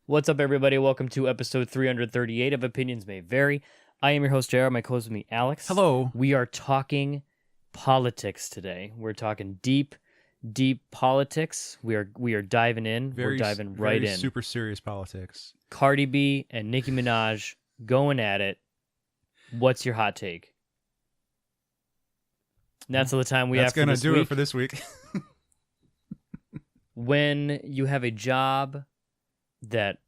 What's up, everybody? Welcome to episode 338 of Opinions May Vary. I am your host, Jayare. My co-host with me, Alex. Hello. We are talking politics today. We're talking deep politics. We are diving in. We're diving right in. Super serious politics. Cardi B and Nicki Minaj going at it. What's your hot take? And that's all the time we have for this week. That's going to do it for this week. When you have a job that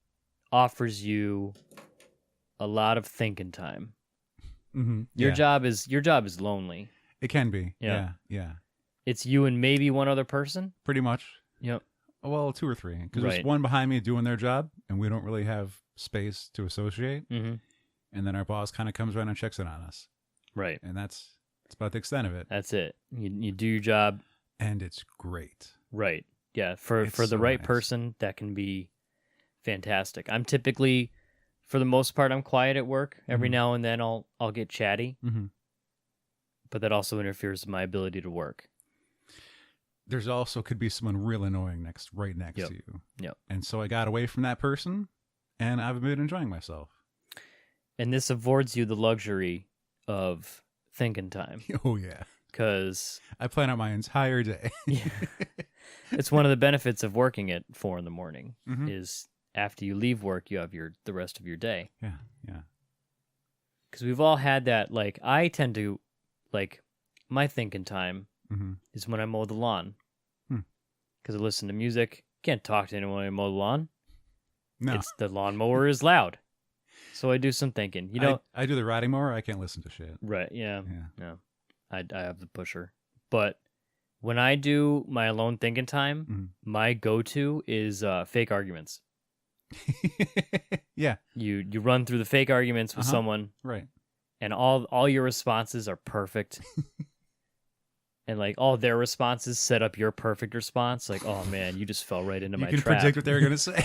offers you a lot of thinking time. Mm-hmm. Your job is lonely. It can be. Yeah. Yeah. It's you and maybe one other person. Pretty much. Yep. Well, two or three. Because Right. there's one behind me doing their job, and we don't really have space to associate. Mm-hmm. And then our boss kind of comes around and checks in on us. Right. And that's about the extent of it. That's it. You do your job. And it's great. Right. Yeah. For the so right nice. person, that can be fantastic. I'm typically, for the most part, I'm quiet at work. Every Mhm. now and then I'll get chatty, Mm-hmm. but that also interferes with my ability to work. There's also could be someone real annoying right next Yep. to you. Yep. And so I got away from that person, and I've been enjoying myself. And this affords you the luxury of thinking time. Oh, yeah. Because I plan out my entire day. it's one of the benefits of working at 4 a.m. Mhm. is after you leave work, you have the rest of your day. Yeah. Because we've all had that. Like, I tend to, my thinking time Mm-hmm. is when I mow the lawn. Hmm. Because I listen to music. Can't talk to anyone when I mow the lawn. No. It's the lawnmower is loud. So I do some thinking. You know, I do the riding mower. I can't listen to shit. right? Yeah. Yeah. No, I have the pusher. But when I do my alone thinking time, Mhm. my go-to is fake arguments. Yeah. You run through the fake arguments with Uh-huh. someone, Right. and all your responses are perfect. And all their responses set up your perfect response. Like, oh man, you just fell right into You my can trap. predict what they're going to say.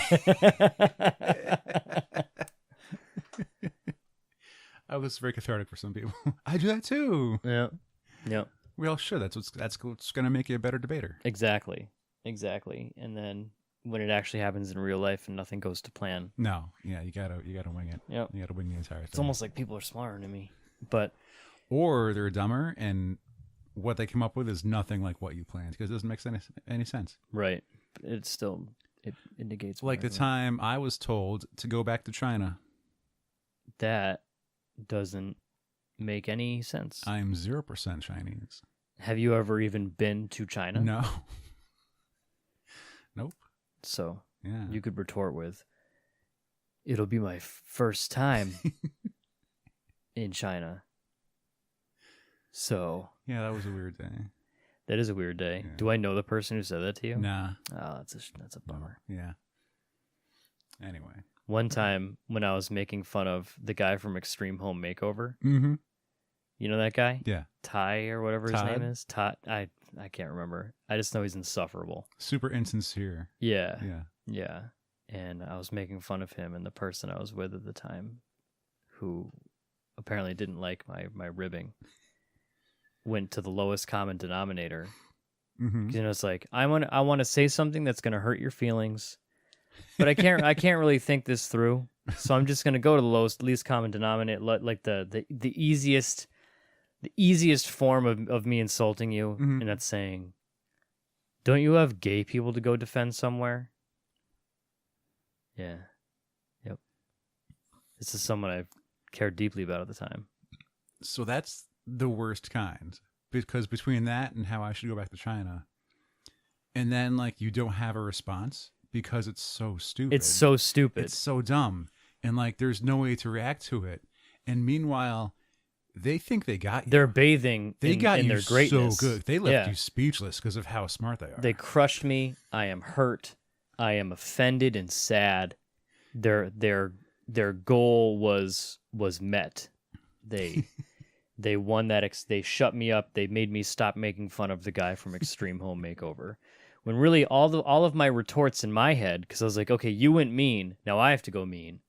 Oh, this is very cathartic for some people. I do that too. Yeah. Yeah. We all should. That's what's going to make you a better debater. Exactly. And then when it actually happens in real life and nothing goes to plan, No. Yeah. You gotta wing it. Yep. You gotta wing the entire thing. It's almost like people are smarter than me. But or they're dumber, and what they come up with is nothing like what you planned because it doesn't make any sense. right, it's still it indicates Like the whatever. time I was told to go back to China. That doesn't make any sense. I'm 0% Chinese. Have you ever even been to China? No. Nope. So Yeah. you could retort with, "It'll be my first time in China." So Yeah, that was a weird day. that is a weird day. Yeah. Do I know the person who said that to you? Nah. Oh, that's a bummer. Yeah. Anyway. One time when I was making fun of the guy from Extreme Home Makeover, Mm-hmm. you know that guy? Yeah. Ty or whatever his Todd? name is. Todd. I can't remember. I just know he's insufferable. Super insincere. Yeah. Yeah. And I was making fun of him, and the person I was with at the time, who apparently didn't like my ribbing, went to the lowest common denominator. Mm-hmm. You know, it's like I want to say something that's going to hurt your feelings, but I can't really think this through. So I'm just going to go to the least common denominator, like the easiest form of me insulting you, Mhm. and that's saying, "Don't you have gay people to go defend somewhere?" Yeah. Yep. This is someone I've cared deeply about at the time. So that's the worst kind. Because between that and how I should go back to China, and then you don't have a response because it's so stupid. It's so stupid. It's so dumb. And there's no way to react to it. And meanwhile, they think they got you. They're bathing They got in you their greatness. so good. They left Yeah. you speechless because of how smart they are. They crushed me. I am hurt. I am offended and sad. Their goal was met. They won that. They shut me up. They made me stop making fun of the guy from Extreme Home Makeover. When really all of my retorts in my head, because I was like, okay, you went mean. Now I have to go mean.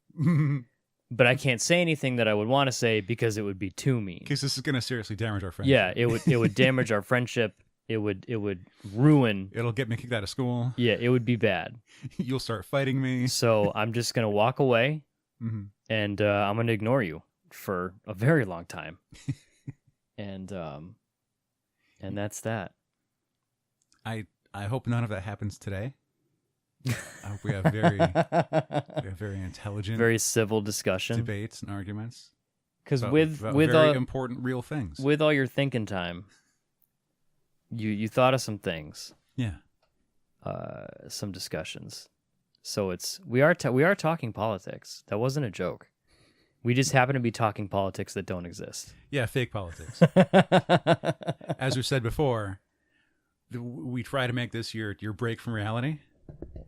But I can't say anything that I would want to say because it would be too mean. Because this is going to seriously damage our friendship. Yeah, it would damage our friendship. it would ruin. It'll get me kicked out of school. Yeah, it would be bad. You'll start fighting me. So I'm just gonna walk away, Mm-hmm. and I'm gonna ignore you for a very long time, and that's that. I hope none of that happens today. I hope we have very intelligent, very civil discussion, debates and arguments. Because about with very important real things. with all your thinking time, you thought of some things, Yeah. some discussions. So we are talking politics. That wasn't a joke. We just happen to be talking politics that don't exist. Yeah, fake politics. As we said before, we try to make this your break from reality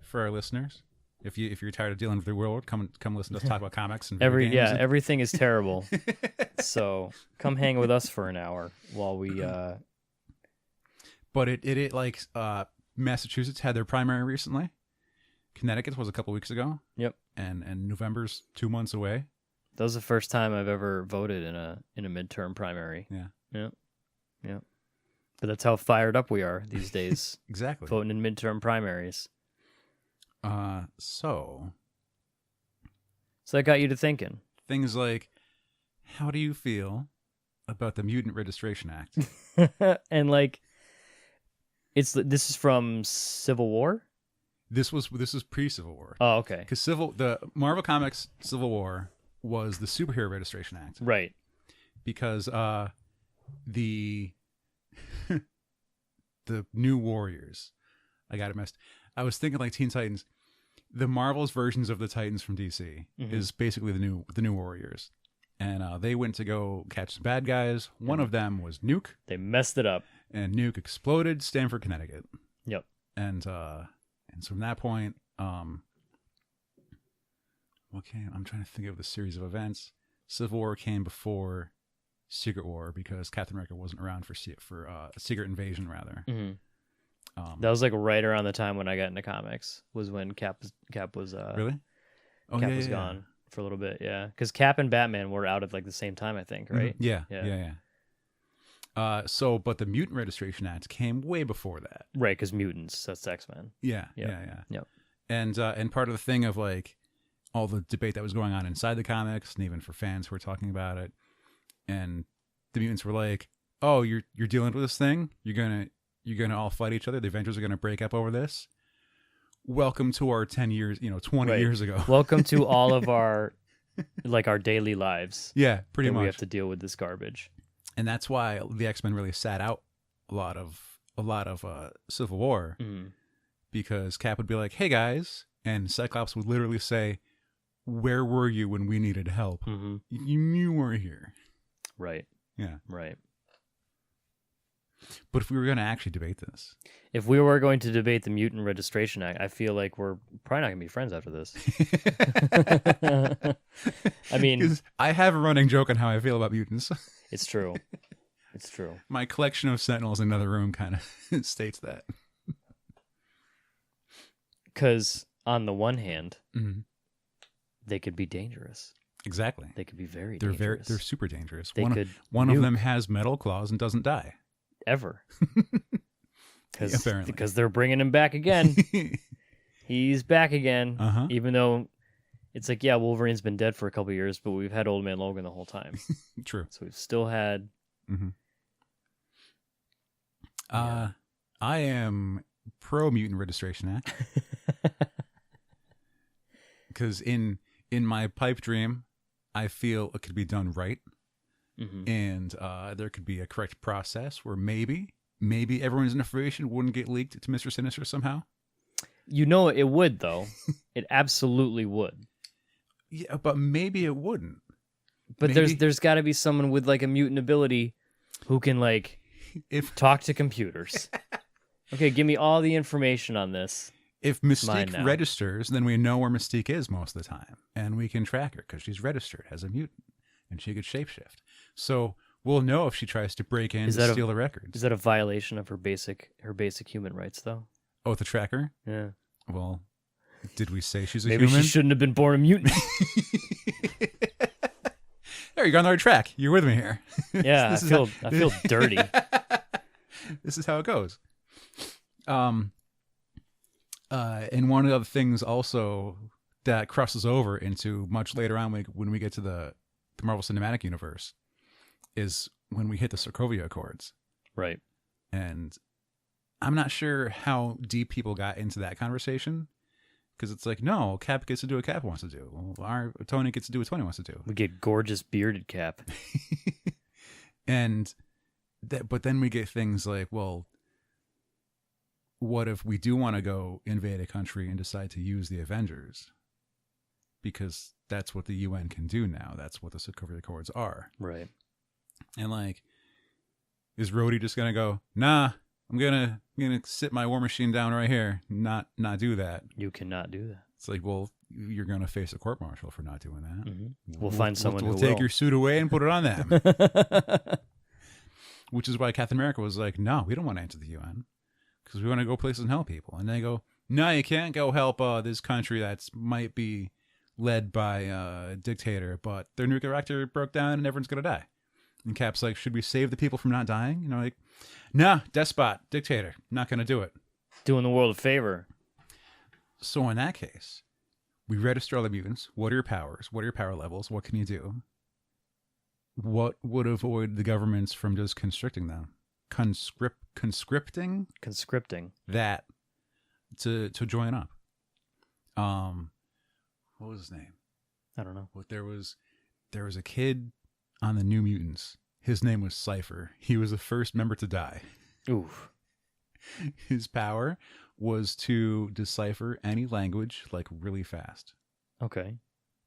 for our listeners. If you're tired of dealing with the world, come listen to us talk about comics and video games. Everything is terrible. So come hang with us for an hour while we. But it like Massachusetts had their primary recently. Connecticut was a couple weeks ago. Yep. And November's 2 months away. That was the first time I've ever voted in a midterm primary. Yeah. Yeah. But that's how fired up we are these days. Exactly. Voting in midterm primaries. So that got you to thinking. things like, how do you feel about the Mutant Registration Act? And like, this is from Civil War. This was pre-Civil War. Oh, okay. Because the Marvel Comics Civil War was the Superhero Registration Act. Right. Because the the New Warriors, I got it messed. I was thinking like Teen Titans. The Marvel's versions of the Titans from DC is basically the New Warriors, and they went to go catch some bad guys. One of them was Nuke. They messed it up, and Nuke exploded Stamford, Connecticut. Yep. And so from that point, I'm trying to think of the series of events. Civil War came before Secret War because Captain America wasn't around for Secret Invasion, rather. Mm-hmm. That was like right around the time when I got into comics. Was when Cap was really? Oh, Cap was gone for a little bit. Yeah, because Cap and Batman were out at like the same time, I think. Right? Mm-hmm. Yeah. But the Mutant Registration Act came way before that. Right, because mutants. That's X-Men. Yeah. Yep. And part of the thing of like all the debate that was going on inside the comics, and even for fans who were talking about it, and the mutants were like, "Oh, you're dealing with this thing. You're gonna all fight each other. The Avengers are gonna break up over this. Welcome to our 10 years, 20 years ago. Welcome to all of our our daily lives. Yeah, pretty much. We have to deal with this garbage." And that's why the X-Men really sat out a lot of Civil War, because Cap would be like, "Hey guys," and Cyclops would literally say, "Where were you when we needed help? Mm-hmm. You weren't here." Right. Yeah. Right. But if we were going to actually debate this, if we were going to debate the Mutant Registration Act, I feel like we're probably not going to be friends after this. I mean, I have a running joke on how I feel about mutants. It's true. It's true. My collection of Sentinels in another room kind of states that. Because on the one hand, mm-hmm. they could be dangerous. Exactly. They could be very dangerous. They're super dangerous. One of them has metal claws and doesn't die. Ever. Apparently. Because they're bringing him back again. He's back again. Uh-huh. Even though it's like, yeah, Wolverine's been dead for a couple of years, but we've had Old Man Logan the whole time. True. So we've still had... Mm-hmm. I am pro Mutant Registration Act. Because in my pipe dream, I feel it could be done right. Mm-hmm. And there could be a correct process where maybe everyone's information wouldn't get leaked to Mr. Sinister somehow. It would, though. It absolutely would. Yeah, but maybe it wouldn't. But there's got to be someone with like a mutant ability who can talk to computers. Okay, give me all the information on this. If Mystique registers, then we know where Mystique is most of the time, and we can track her because she's registered as a mutant, and she could shapeshift. So we'll know if she tries to break in to steal the records. Is that a violation of her basic human rights, though? Oh, the tracker? Yeah. Well, did we say she's a human? Maybe she shouldn't have been born a mutant. There, you're on the right track. You're with me here. Yeah, I feel dirty. This is how it goes. And one of the things also that crosses over into much later on when we get to the Marvel Cinematic Universe is when we hit the Sokovia Accords. Right. And I'm not sure how deep people got into that conversation, because it's like, no, Cap gets to do what Cap wants to do. Well, Tony gets to do what Tony wants to do. We get gorgeous bearded Cap. And but then we get things like, well, what if we do want to go invade a country and decide to use the Avengers? Because that's what the UN can do now. That's what the Sokovia Accords are. Right. And like, is Rhodey just gonna go, nah, I'm gonna sit my war machine down right here, not do that? You cannot do that. It's like, well, you're gonna face a court martial for not doing that. Mm-hmm. We'll find someone we'll who take will. your suit away and put it on them. Which is why Captain America was like, no, we don't want to enter the UN because we want to go places and help people. And they go, no, you can't go help this country that's might be led by a dictator, but their nuclear reactor broke down and everyone's gonna die. And Cap's like, should we save the people from not dying? You know, like, nah, despot, dictator, not gonna do it. Doing the world a favor. So in that case, we register all the mutants. What are your powers? What are your power levels? What can you do? What would avoid the governments from just constricting them? Conscripting that to join up. What was his name? I don't know. What there was a kid on the New Mutants. His name was Cypher. He was the first member to die. Oof. His power was to decipher any language like really fast. Okay.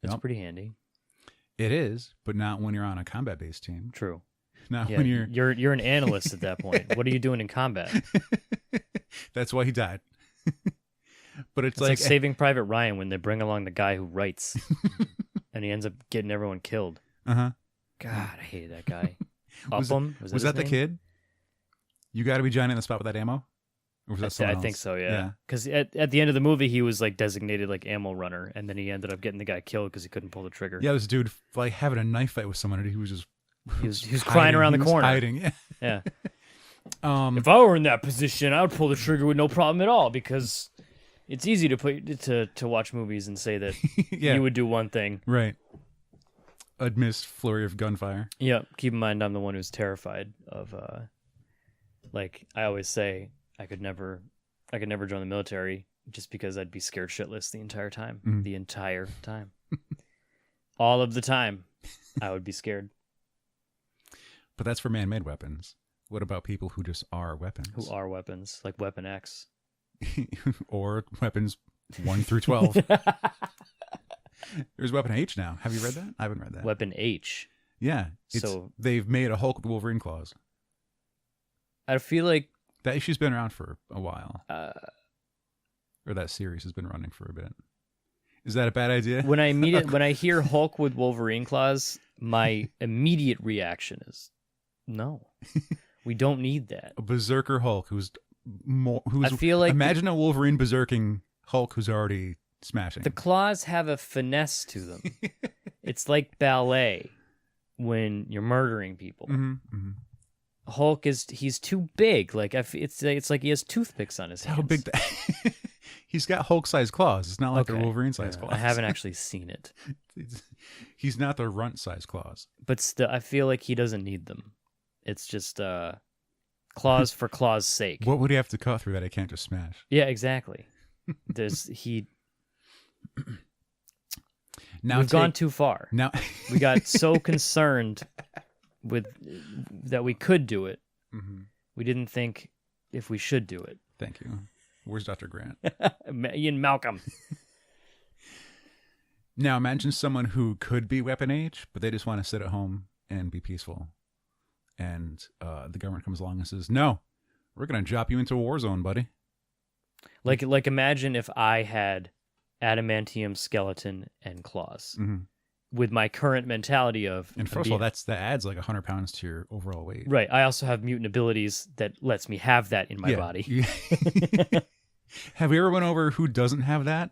That's Yep. pretty handy. It is, but not when you're on a combat-based team. True. Not Yeah, when you're an analyst at that point. What are you doing in combat? That's why he died. But it's It's like Saving Private Ryan when they bring along the guy who writes and he ends up getting everyone killed. Uh-huh. God, I hated that guy. Was Upham? Was that the name? kid? You got to be Johnny on the spot with that ammo? Or was that someone I think else? so, yeah. Because at the end of the movie, he was like designated like ammo runner, and then he ended up getting the guy killed because he couldn't pull the trigger. Yeah, this dude like having a knife fight with someone, and he was just He was crying around the corner. Hiding, yeah. Yeah. If I were in that position, I would pull the trigger with no problem at all because it's easy to watch movies and say that Yeah. you would do one thing. Right. Amidst flurry of gunfire. Yeah. Keep in mind, I'm the one who's terrified of, like I always say, I could never join the military just because I'd be scared shitless the entire time. Mhm. The entire time. All of the time, I would be scared. But that's for man-made weapons. What about people who just are weapons? Who are weapons, like Weapon X. Or weapons 1 through 12. There's Weapon H now. Have you read that? I haven't read that. Weapon H. Yeah. They've made a Hulk with Wolverine claws. I feel like That issue's been around for a while. uh, Or that series has been running for a bit. Is that a bad idea? when I hear Hulk with Wolverine claws, my immediate reaction is no. We don't need that. A berserker Hulk who's I feel like imagine a Wolverine berserking Hulk who's already smashing. the claws have a finesse to them. It's like ballet when you're murdering people. Mm-hmm, mm-hmm. Hulk he's too big. Like it's like he has toothpicks on his hands. How big that? He's got Hulk-sized claws. It's not like they're Wolverine-sized claws. I haven't actually seen it, He's not the runt-sized claws. but still, I feel like he doesn't need them. It's just claws for claws' sake. What would he have to cut through that he can't just smash? Yeah, exactly. Now We've gone too far. Now We got so concerned with that we could do it. Mhm. We didn't think if we should do it. Thank you. Where's Dr. Grant? Ian Malcolm. Now imagine someone who could be Weapon H, but they just want to sit at home and be peaceful. And the government comes along and says, no, we're going to drop you into a war zone, buddy. Like imagine if I had adamantium skeleton and claws. Mm-hmm. With my current mentality of... And first of all, that adds like 100 pounds to your overall weight. Right. I also have mutant abilities that lets me have that in my body. Have we ever went over who doesn't have that?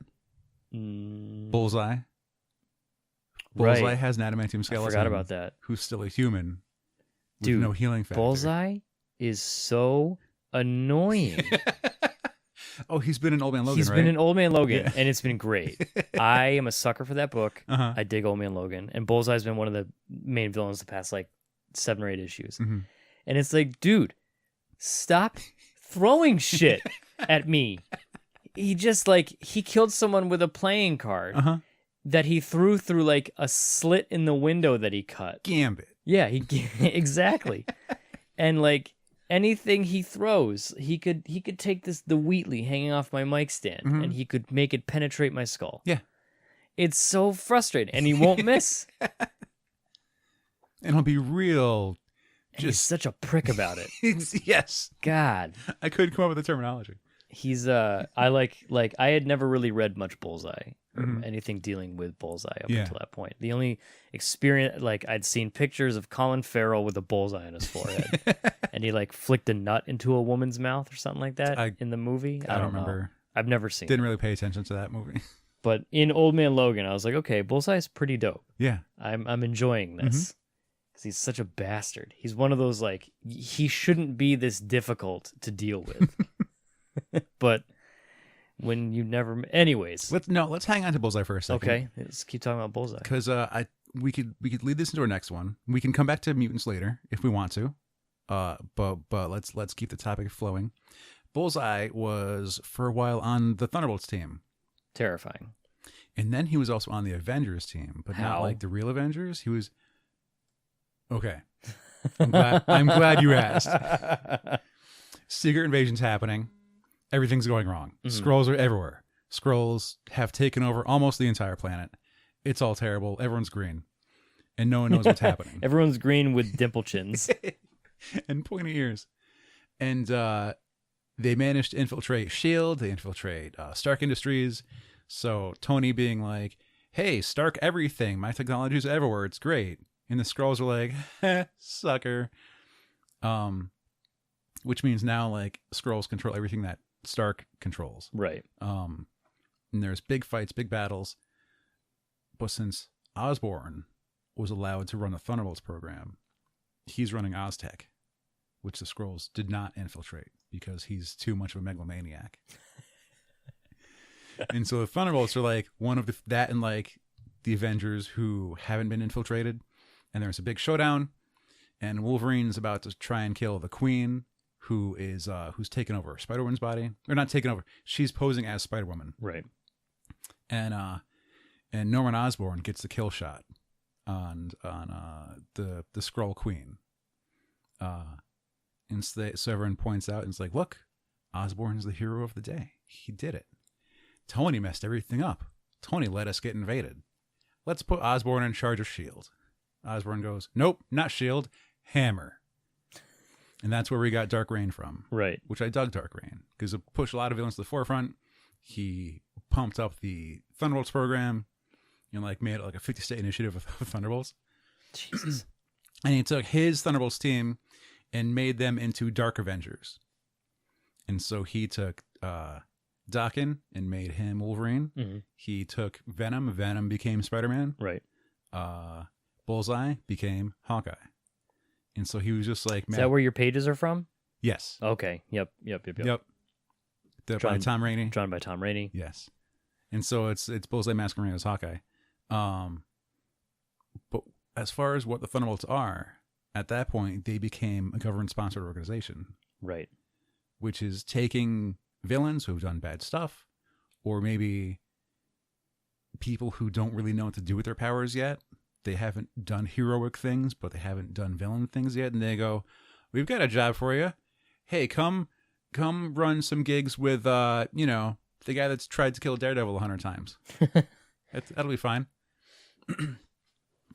Bullseye. Bullseye Right. has an adamantium skeleton. I forgot about that. Who's still a human with Dude, no healing factor. Bullseye is so annoying. Oh, he's been in Old Man Logan, He's right? been in Old Man Logan, Yeah. and it's been great. I am a sucker for that book. Uh-huh. I dig Old Man Logan, and Bullseye's been one of the main villains the past like 7 or 8 issues. Mm-hmm. And it's like, dude, stop throwing shit at me. He just like he killed someone with a playing card Uh-huh. that he threw through like a slit in the window that he cut. Gambit. Yeah, he exactly. And like anything he throws, he could take the Wheatley hanging off my mic stand and he could make it penetrate my skull. Yeah. It's so frustrating, and he won't miss. And he'll be real. And he's such a prick about it. Yes. God. I couldn't come up with the terminology. He's I like I had never really read much Bullseye or anything dealing with Bullseye up until that point. The only experience, like, I'd seen pictures of Colin Farrell with a bullseye on his forehead and he like flicked a nut into a woman's mouth or something like that in the movie. I don't remember. Know. I've never seen Didn't really pay attention to that movie. But in Old Man Logan, I was like, okay, Bullseye's pretty dope. Yeah. I'm enjoying this. Because he's such a bastard. He's one of those, like, he shouldn't be this difficult to deal with. But when you never... Anyways. Let's hang on to Bullseye for a second. Okay, let's keep talking about Bullseye. Because we could lead this into our next one. We can come back to mutants later if we want to. But let's keep the topic flowing. Bullseye was for a while on the Thunderbolts team. Terrifying. And then he was also on the Avengers team, but not like the real Avengers. He was... Okay. I'm glad you asked. Secret invasion's happening. Everything's going wrong. Skrulls are everywhere. Skrulls have taken over almost the entire planet. It's all terrible. Everyone's green. And no one knows what's happening. Everyone's green with dimple chins. And pointy ears. And they managed to infiltrate S.H.I.E.L.D. They infiltrate Stark Industries. So Tony being like, hey, Stark everything. My technology's everywhere. It's great. And the Skrulls are like, sucker. Which means now, like, Skrulls control everything that Stark controls. Right. And there's big fights, big battles. But since Osborn was allowed to run the Thunderbolts program, he's running Oztech, which the Skrulls did not infiltrate because he's too much of a megalomaniac. And so the Thunderbolts are like one of that and like the Avengers who haven't been infiltrated. And there's a big showdown, and Wolverine's about to try and kill the Queen, who's taken over Spider-Woman's body. Or not taken over. She's posing as Spider-Woman. Right. And Norman Osborn gets the kill shot on the Skrull Queen. And so everyone points out and it's like, look, Osborn's the hero of the day. He did it. Tony messed everything up. Tony let us get invaded. Let's put Osborn in charge of S.H.I.E.L.D. Osborn goes, nope, not S.H.I.E.L.D., Hammer. And that's where we got Dark Reign from. Right. Which I dug Dark Reign because it pushed a lot of villains to the forefront. He pumped up the Thunderbolts program and like made it like a 50-state initiative of Thunderbolts. Jesus. And he took his Thunderbolts team and made them into Dark Avengers. And so he took Daken and made him Wolverine. Mm-hmm. He took Venom. Venom became Spider-Man. Right. Bullseye became Hawkeye. And so he was just like... Is that where your pages are from? Yes. Okay. Yep. By Tom Rainey. Drawn by Tom Rainey. Yes. And so it's Bullseye masquerading as Hawkeye. But as far as what the Thunderbolts are, at that point, they became a government-sponsored organization. Right. Which is taking villains who've done bad stuff, or maybe people who don't really know what to do with their powers yet. They haven't done heroic things, but they haven't done villain things yet. And they go, we've got a job for you. Hey, come run some gigs with, the guy that's tried to kill Daredevil 100 times. That'll be fine.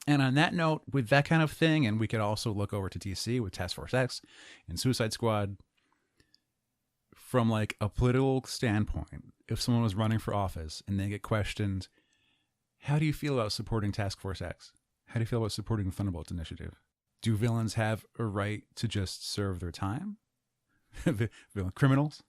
And on that note, with that kind of thing, and we could also look over to DC with Task Force X and Suicide Squad. From like a political standpoint, if someone was running for office and they get questioned, how do you feel about supporting Task Force X? How do you feel about supporting the Thunderbolts Initiative? Do villains have a right to just serve their time? Villain criminals?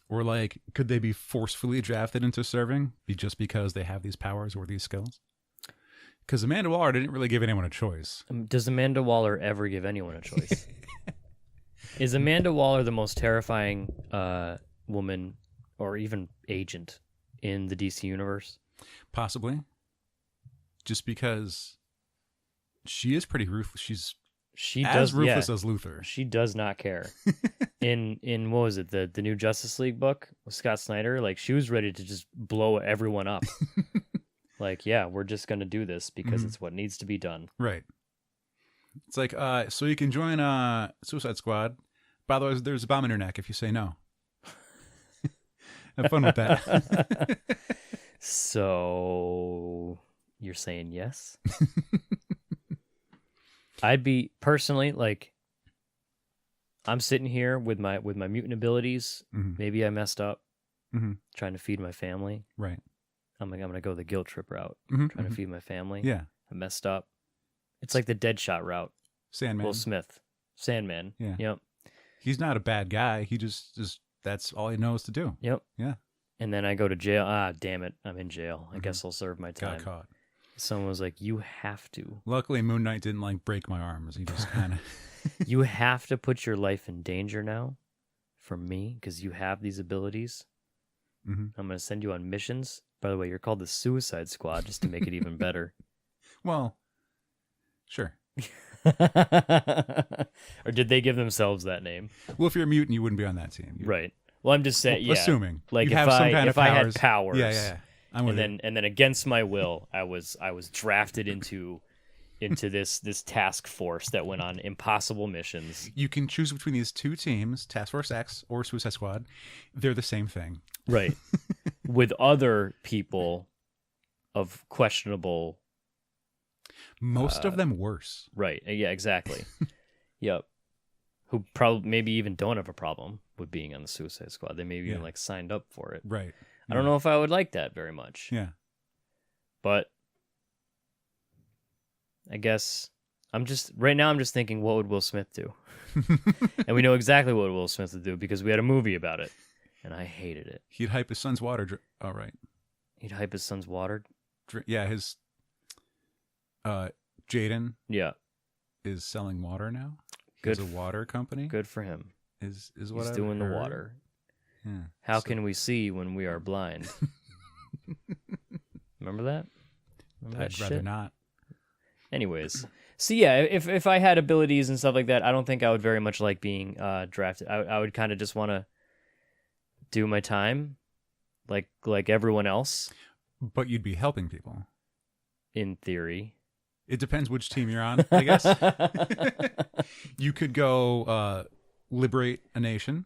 Or like, could they be forcefully drafted into serving just because they have these powers or these skills? Because Amanda Waller didn't really give anyone a choice. Does Amanda Waller ever give anyone a choice? Is Amanda Waller the most terrifying woman or even agent in the DC universe? Possibly. Just because she is pretty ruthless. She as ruthless as Luthor. She does not care. in what was it, the new Justice League book with Scott Snyder? Like, she was ready to just blow everyone up. Like, yeah, we're just gonna do this because it's what needs to be done. Right. It's like, so you can join Suicide Squad. By the way, there's a bomb in your neck if you say no. Have fun with that. So you're saying yes? I'd be personally like, I'm sitting here with my mutant abilities. Maybe I messed up trying to feed my family. Right. I'm gonna go the guilt trip route, trying to feed my family. Yeah. I messed up. It's like the Deadshot route. Sandman. Will Smith. Sandman. Yeah. Yep. He's not a bad guy. He just that's all he knows to do. Yep. Yeah. And then I go to jail. Ah, damn it. I'm in jail. I guess I'll serve my time. Got caught. Someone was like, you have to. Luckily, Moon Knight didn't like break my arms. He just kind of... You have to put your life in danger now for me because you have these abilities. I'm going to send you on missions. By the way, you're called the Suicide Squad just to make it even better. Well, sure. Or did they give themselves that name? Well, if you're a mutant, you wouldn't be on that team. Right. Well, I'm just saying, yeah. Assuming. Like you if I had powers. Yeah. I'm with you. And then against my will, I was drafted into this task force that went on impossible missions. You can choose between these two teams, Task Force X or Suicide Squad. They're the same thing. Right. With other people of questionable... Most of them worse. Right. Yeah, exactly. Yep. Who probably maybe even don't have a problem with being on the Suicide Squad. They maybe even like signed up for it. Right. I don't know if I would like that very much. Yeah. But I guess I'm just thinking, what would Will Smith do? And we know exactly what Will Smith would do because we had a movie about it, and I hated it. He'd hype his son's water. Oh, right. He'd hype his son's water. Yeah, his Jaden. Yeah, is selling water now. Good. He's a water company. Good for him. Is what he's I've doing heard. the water. Yeah. How can we see when we are blind? Remember that? I'd rather not. Anyways, so yeah, if I had abilities and stuff like that, I don't think I would very much like being drafted. I would kind of just want to do my time, like everyone else. But you'd be helping people. In theory. It depends which team you're on, I guess. You could go liberate a nation.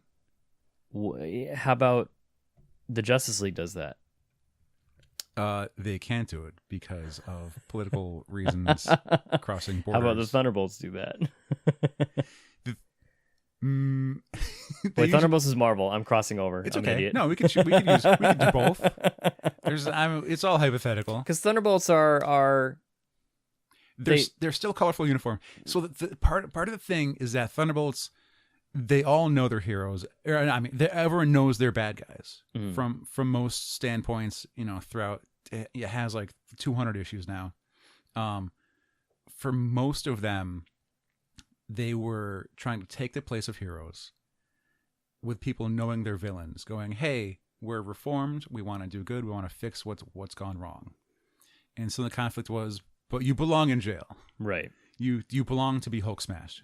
How about the Justice League does that? They can't do it because of political reasons crossing borders. How about the Thunderbolts do that? Wait, usually... Thunderbolts is Marvel. I'm crossing over. It's I'm okay. an idiot. No, we can do both. It's all hypothetical. Because Thunderbolts are they're still colorful uniform. So the part of the thing is that Thunderbolts, they all know they're heroes. I mean, everyone knows they're bad guys from most standpoints. Throughout it has like 200 issues now. For most of them, they were trying to take the place of heroes, with people knowing they're villains, going, "Hey, we're reformed. We want to do good. We want to fix what's gone wrong." And so the conflict was, but you belong in jail. Right. You belong to be Hulk smashed.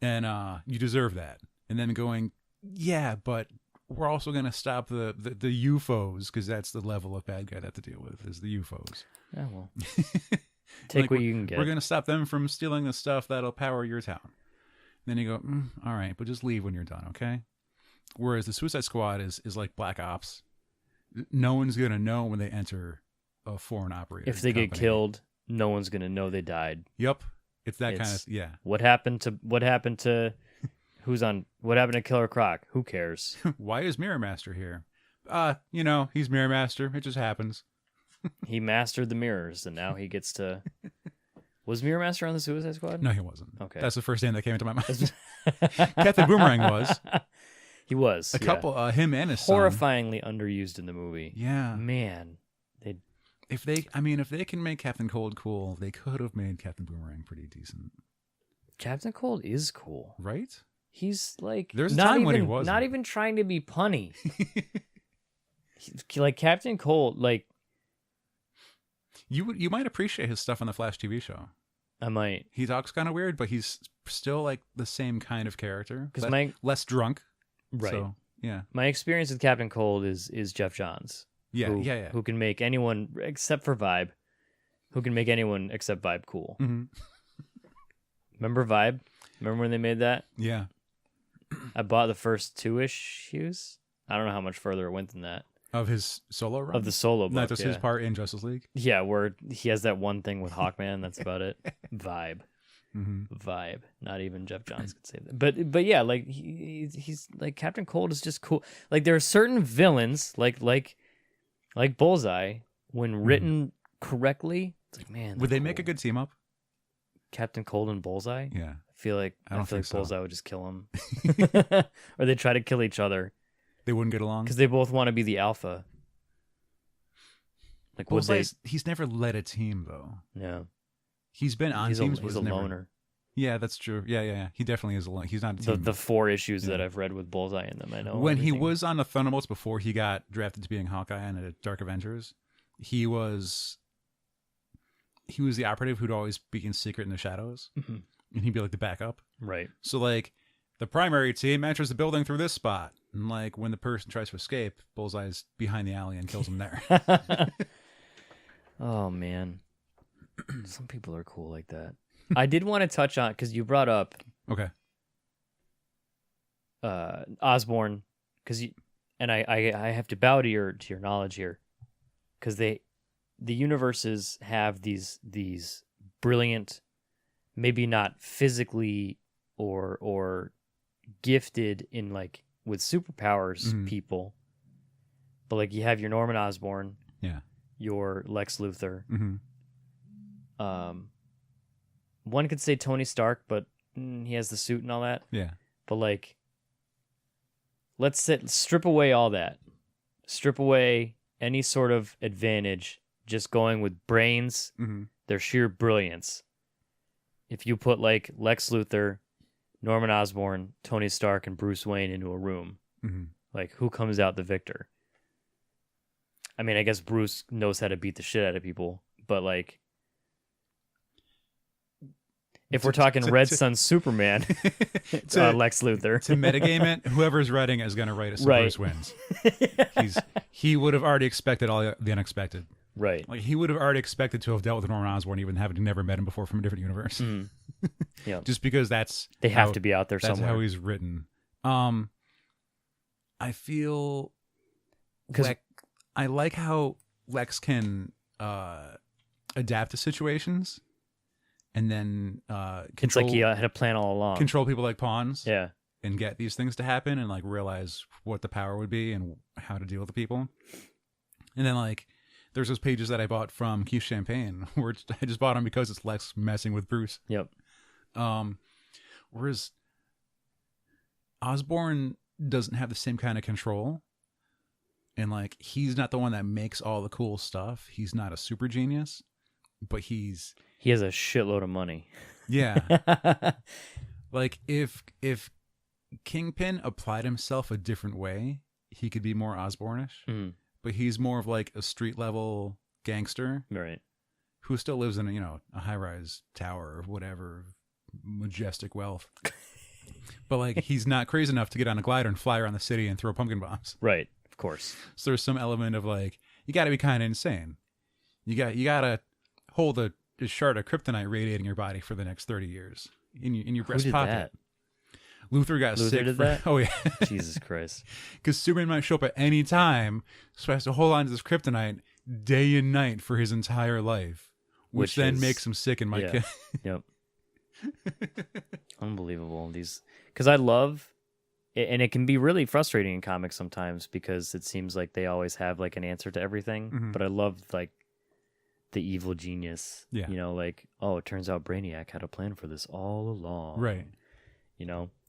And you deserve that. And then going, yeah, but we're also going to stop the UFOs, because that's the level of bad guy they have to deal with, is the UFOs. Yeah, well. Take what you can get. We're going to stop them from stealing the stuff that'll power your town. And then you go, all right, but just leave when you're done, okay? Whereas the Suicide Squad is like Black Ops. No one's going to know when they enter a foreign operator. If they get killed, no one's going to know they died. Yep. It's that kind of, yeah. What happened to what happened to Killer Croc? Who cares? Why is Mirror Master here? He's Mirror Master. It just happens. He mastered the mirrors, and now he gets to... Was Mirror Master on the Suicide Squad? No, he wasn't. Okay. That's the first name that came into my mind. Captain Boomerang was. He was. A couple, him and his son. Horrifyingly underused in the movie. Yeah. Man. if they can make Captain Cold cool, they could have made Captain Boomerang pretty decent. Captain Cold is cool, right? He's like There's a not time even when he wasn't. not even trying to be punny. Like Captain Cold, like you might appreciate his stuff on the Flash TV show. I might. He talks kind of weird, but he's still like the same kind of character. Because less drunk, right? So, yeah. My experience with Captain Cold is Jeff Johns. Yeah, Who can make anyone except for Vibe, who can make anyone except Vibe cool. Mm-hmm. Remember Vibe? Remember when they made that? Yeah. I bought the first 2 issues. I don't know how much further it went than that. Of his solo run? Of the solo book, not just his part in Justice League? Yeah, where he has that one thing with Hawkman. That's about it. Vibe. Mm-hmm. Vibe. Not even Jeff Johns could say that. But yeah, like he's like Captain Cold is just cool. Like there are certain villains like Bullseye when written correctly. It's like, man, would they make a good team up? Captain Cold and Bullseye? Yeah. I feel like so. Bullseye would just kill him, or they try to kill each other. They wouldn't get along because they both want to be the alpha. Like he's never led a team though. Yeah. He's been on teams. He's a loner. Yeah, that's true. Yeah. He definitely is a loner. He's not a team. The 4 issues that I've read with Bullseye in them, I know. When he was on the Thunderbolts before he got drafted to being Hawkeye on the Dark Avengers, he was the operative who'd always be in secret in the shadows, and he'd be like the backup. Right. So like the primary team enters the building through this spot, and like when the person tries to escape, Bullseye's behind the alley and kills him there. Oh man, some people are cool like that. I did want to touch on because you brought up Osborn and I have to bow to your knowledge here because the universes have these brilliant, maybe not physically or gifted in like with superpowers people, but like you have your Norman Osborn, your Lex Luthor. One could say Tony Stark, but he has the suit and all that. Yeah. But like, let's strip away all that. Strip away any sort of advantage. Just going with brains, their sheer brilliance. If you put like Lex Luthor, Norman Osborn, Tony Stark, and Bruce Wayne into a room, like who comes out the victor? I mean, I guess Bruce knows how to beat the shit out of people, but like, if we're talking Red Sun Superman, Lex Luthor. To metagame it, whoever's writing is going to write it so Bruce wins. He would have already expected all the unexpected. Right. Like he would have already expected to have dealt with Norman Osborn even having never met him before from a different universe. Yeah. Just because they have to be out there somewhere. That's how he's written. I feel I like how Lex can adapt to situations. And then it's like he had a plan all along. Control people like pawns. Yeah. And get these things to happen and like realize what the power would be and how to deal with the people. And then like there's those pages that I bought from Keith Champagne where I just bought them because it's Lex messing with Bruce. Yep. Whereas Osborn doesn't have the same kind of control. And like he's not the one that makes all the cool stuff. He's not a super genius, but he has a shitload of money. Yeah. Like if Kingpin applied himself a different way, he could be more Osbornish. But he's more of like a street level gangster. Right. Who still lives in a high-rise tower or whatever, majestic wealth. But like he's not crazy enough to get on a glider and fly around the city and throw pumpkin bombs. Right. Of course. So there's some element of like you got to be kind of insane. You got to hold a shard of kryptonite radiating your body for the next 30 years in your breast Who did pocket. That? Luthor got sick. Did that? Oh yeah. Jesus Christ. Because Superman might show up at any time, so he has to hold on to this kryptonite day and night for his entire life, which then makes him sick and might kill. Yep. Unbelievable. Because I love, and it can be really frustrating in comics sometimes because it seems like they always have like an answer to everything. But I love like the evil genius. Yeah. Like, oh, it turns out Brainiac had a plan for this all along. Right.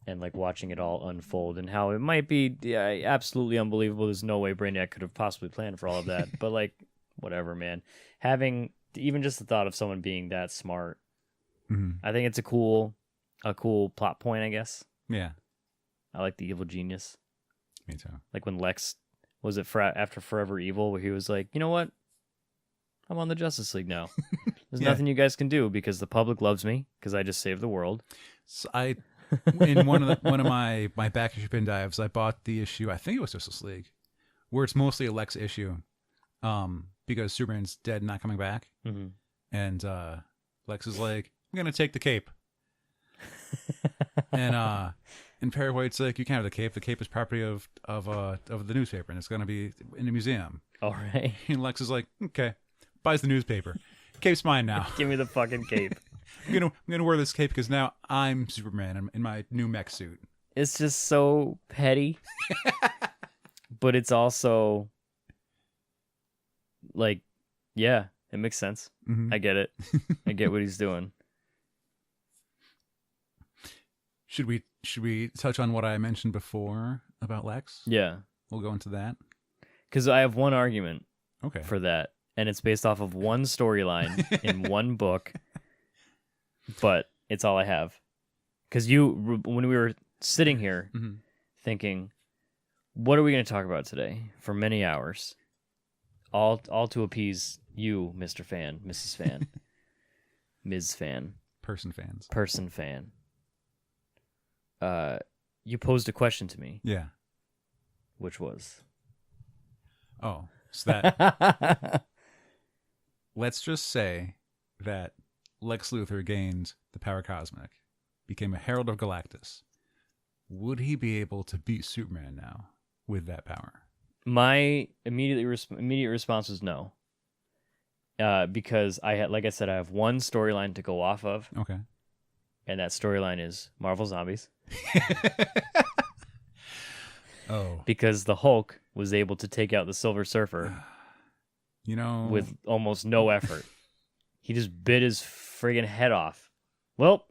And like watching it all unfold and how it might be absolutely unbelievable. There's no way Brainiac could have possibly planned for all of that. But like, whatever, man. Having even just the thought of someone being that smart, I think it's a cool plot point, I guess. Yeah. I like the evil genius. Me too. Like when Lex was it after Forever Evil, where he was like, you know what? I'm on the Justice League now. There's nothing you guys can do because the public loves me because I just saved the world. So in one of my back issue pin dives, I bought the issue. I think it was Justice League, where it's mostly a Lex issue, because Superman's dead, and not coming back, and Lex is like, "I'm gonna take the cape," and Perry White's like, "You can't have the cape. The cape is property of the newspaper, and it's gonna be in the museum." All right. And Lex is like, "Okay," buys the newspaper. Cape's mine now. Give me the fucking cape. I'm gonna wear this cape because now I'm Superman. I'm in my new mech suit. It's just so petty, but it's also like, yeah, it makes sense. I get it. I get what he's doing. Should we touch on what I mentioned before about Lex? Yeah, We'll go into that. because I have one argument Okay. for that, and it's based off of one storyline in one book, but it's all I have. Because when we were sitting here thinking, what are we going to talk about today for many hours, all to appease you, Mr. Fan, Mrs. Fan, Ms. Fan, Person fan. you posed a question to me, Yeah. which was, Oh, so that let's just say that Lex Luthor gained the power cosmic, became a Herald of Galactus. Would he be able to beat Superman now with that power? my immediate response was no. Because I have one storyline to go off of, Okay. and that storyline is Marvel Zombies. Oh. Because the Hulk was able to take out the Silver Surfer with almost no effort. He just bit his friggin' head off. Well,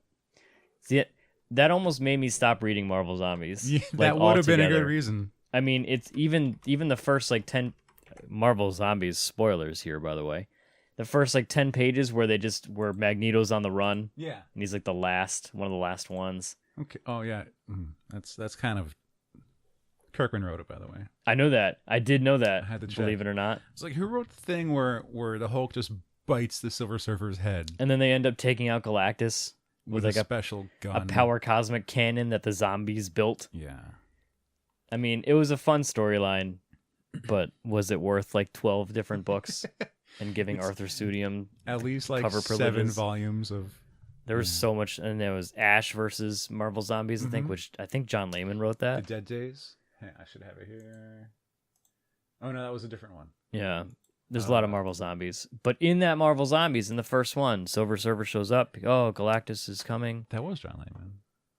see, that almost made me stop reading Marvel Zombies. Yeah, that would have been a good reason. I mean, it's even the first 10 Marvel Zombies, spoilers here, by the way. The first 10 pages where Magneto's on the run. Yeah. And he's one of the last ones. Okay. Oh yeah. That's kind of Kirkman wrote it, by the way. I know that. I did know that. I had to check. Believe it or not. It's like, who wrote the thing where the Hulk just bites the Silver Surfer's head? And then they end up taking out Galactus with a special gun, a power cosmic cannon that the zombies built. Yeah. I mean, it was a fun storyline, but was it worth 12 different books and giving Arthur Studium at least cover 7 privileges? volumes of? There was so much, and there was Ash versus Marvel Zombies, I think John Layman wrote that. The Dead Days. Hey, I should have it here. Oh no, that was a different one. Yeah, there's a lot of Marvel Zombies, but in that Marvel Zombies, in the first one, Silver Surfer shows up. Oh, Galactus is coming. That was John Layman.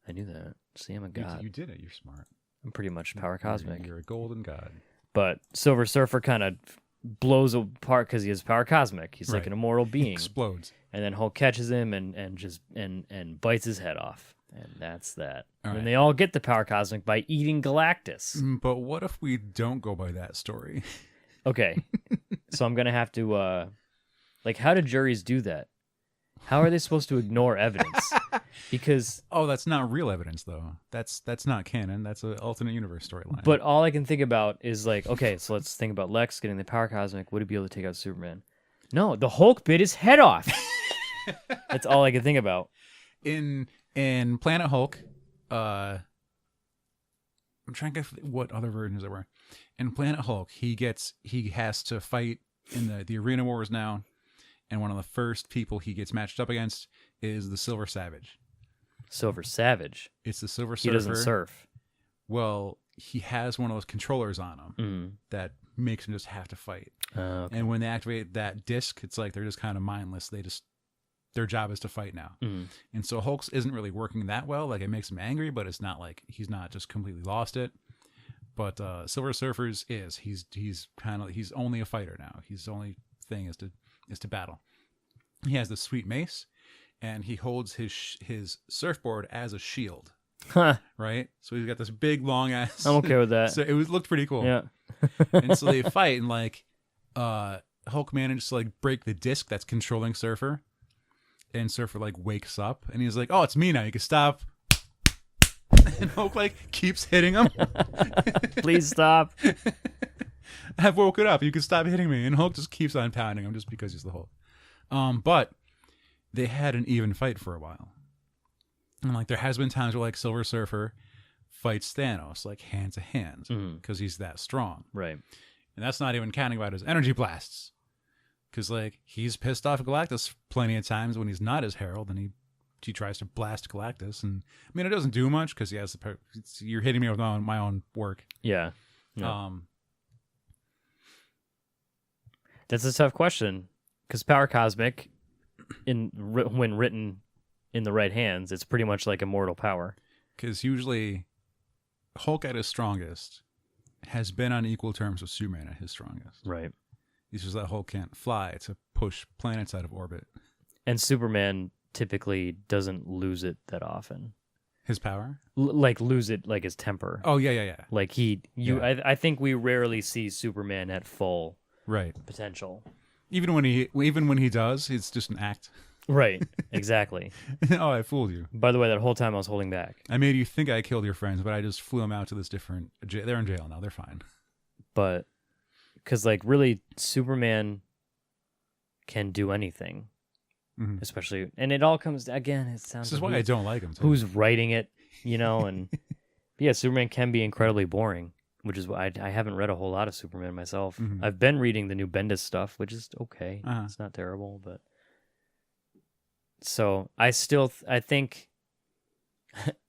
I knew that. See, I'm a god. You did it. You're smart. I'm pretty much power cosmic. You're a golden god. But Silver Surfer kind of blows apart because he has power cosmic. He's like an immortal being. Explodes. And then Hulk catches him and bites his head off. And that's that. All and right. they all get the power cosmic by eating Galactus. But what if we don't go by that story? Okay. So I'm going to have to, how do juries do that? How are they supposed to ignore evidence? Because that's not real evidence, though. That's not canon. That's an alternate universe storyline. But all I can think about is okay, so let's think about Lex getting the power cosmic. Would he be able to take out Superman? No, the Hulk bit his head off. That's all I can think about. In Planet Hulk, I'm trying to get what other versions there were. In Planet Hulk, he has to fight in the arena wars now, and one of the first people he gets matched up against is the Silver Savage. Silver Savage? It's the Silver Surfer. He doesn't surf. Well, he has one of those controllers on him that makes him just have to fight. Okay. And when they activate that disc, it's like they're just kind of mindless. Their job is to fight now. And so Hulk's isn't really working that well. Like, it makes him angry, but it's not like he's not just completely lost it. But Silver Surfer's is. He's only a fighter now. His only thing is to battle. He has the sweet mace, and he holds his surfboard as a shield. Huh. Right? So he's got this big long ass. I'm okay with that. So it looked pretty cool. Yeah. And so they fight, and Hulk manages to like break the disc that's controlling Surfer, and Surfer like wakes up, and he's like, "Oh, it's me now. You can stop." And Hulk like keeps hitting him. Please stop. I've woken up. You can stop hitting me. And Hulk just keeps on pounding him just because he's the Hulk. But they had an even fight for a while. And like there has been times where like Silver Surfer fights Thanos like hand to hand because he's that strong. Right. And that's not even counting about his energy blasts. Because like he's pissed off at Galactus plenty of times when he's not his Herald, and he tries to blast Galactus. And I mean, it doesn't do much because he has you're hitting me with my own work. Yeah. No. That's a tough question because Power Cosmic, when written in the right hands, it's pretty much like immortal power. Because usually Hulk at his strongest has been on equal terms with Superman at his strongest. Right. It's just that Hulk can't fly to push planets out of orbit. And Superman typically doesn't lose it that often. His power? Like lose it like his temper. Oh, yeah. Like I think we rarely see Superman at full potential. Even when he does, it's just an act. Right, exactly. Oh, I fooled you. By the way, that whole time I was holding back. I made you think I killed your friends, but I just flew them out to this different... They're in jail now. They're fine. But, because, like, really, Superman can do anything. Mm-hmm. Especially... And it all comes... Again, it sounds... This is why I don't like him. Too. Who's writing it, you know? And, yeah, Superman can be incredibly boring, which is why I haven't read a whole lot of Superman myself. Mm-hmm. I've been reading the new Bendis stuff, which is okay. Uh-huh. It's not terrible, but... So I think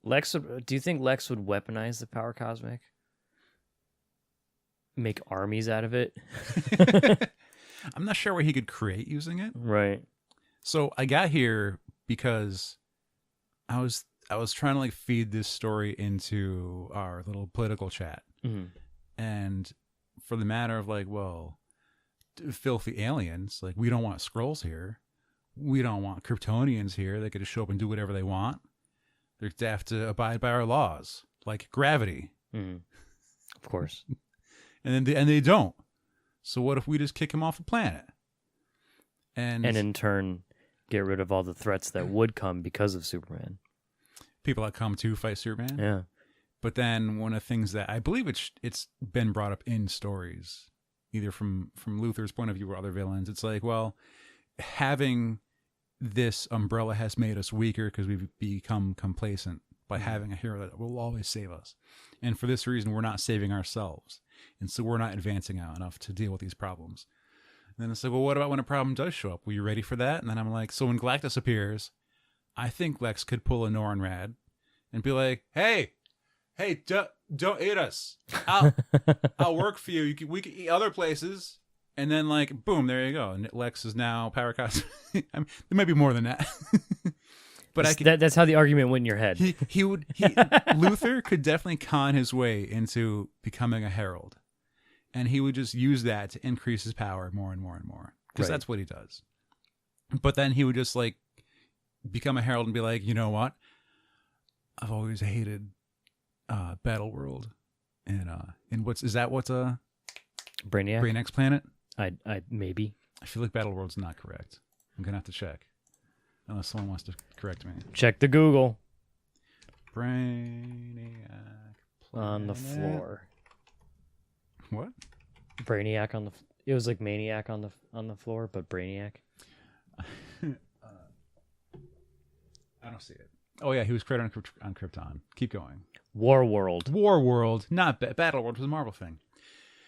Lex. Do you think Lex would weaponize the Power Cosmic? Make armies out of it? I'm not sure what he could create using it. Right. So I got here because I was trying to like feed this story into our little political chat, and for the matter of like, well, filthy aliens, like we don't want Skrulls here. We don't want Kryptonians here. They could just show up and do whatever they want. They have to abide by our laws, like gravity. Of course. and they don't. So what if we just kick them off the planet? And in turn, get rid of all the threats that would come because of Superman. People that come to fight Superman? Yeah. But then one of the things that I believe it's been brought up in stories, either from Luthor's point of view or other villains, it's like, well, having this umbrella has made us weaker because we've become complacent by having a hero that will always save us. And for this reason, we're not saving ourselves. And so we're not advancing out enough to deal with these problems. And then it's like, well, what about when a problem does show up? Were you ready for that? And then I'm like, so when Galactus appears, I think Lex could pull a Norrinrad and be like, hey, don't eat us. I'll work for you. We can eat other places. And then, like, boom, there you go. And Lex is now Power Cosmic. I mean, there might be more than that. But that's how the argument went in your head. Luthor could definitely con his way into becoming a herald. And he would just use that to increase his power more and more and more. Because that's what he does. But then he would just, like, become a herald and be like, you know what? I've always hated Battle World. And what's Brainiac? Brainiac's planet? I maybe. I feel like Battle World's not correct. I'm gonna have to check, unless someone wants to correct me. Check the Google. Brainiac planet. On the floor. What? Brainiac on the. It was like Maniac on the floor, but Brainiac. I don't see it. Oh yeah, he was created on Krypton. Keep going. War World, not Battle World was a Marvel thing.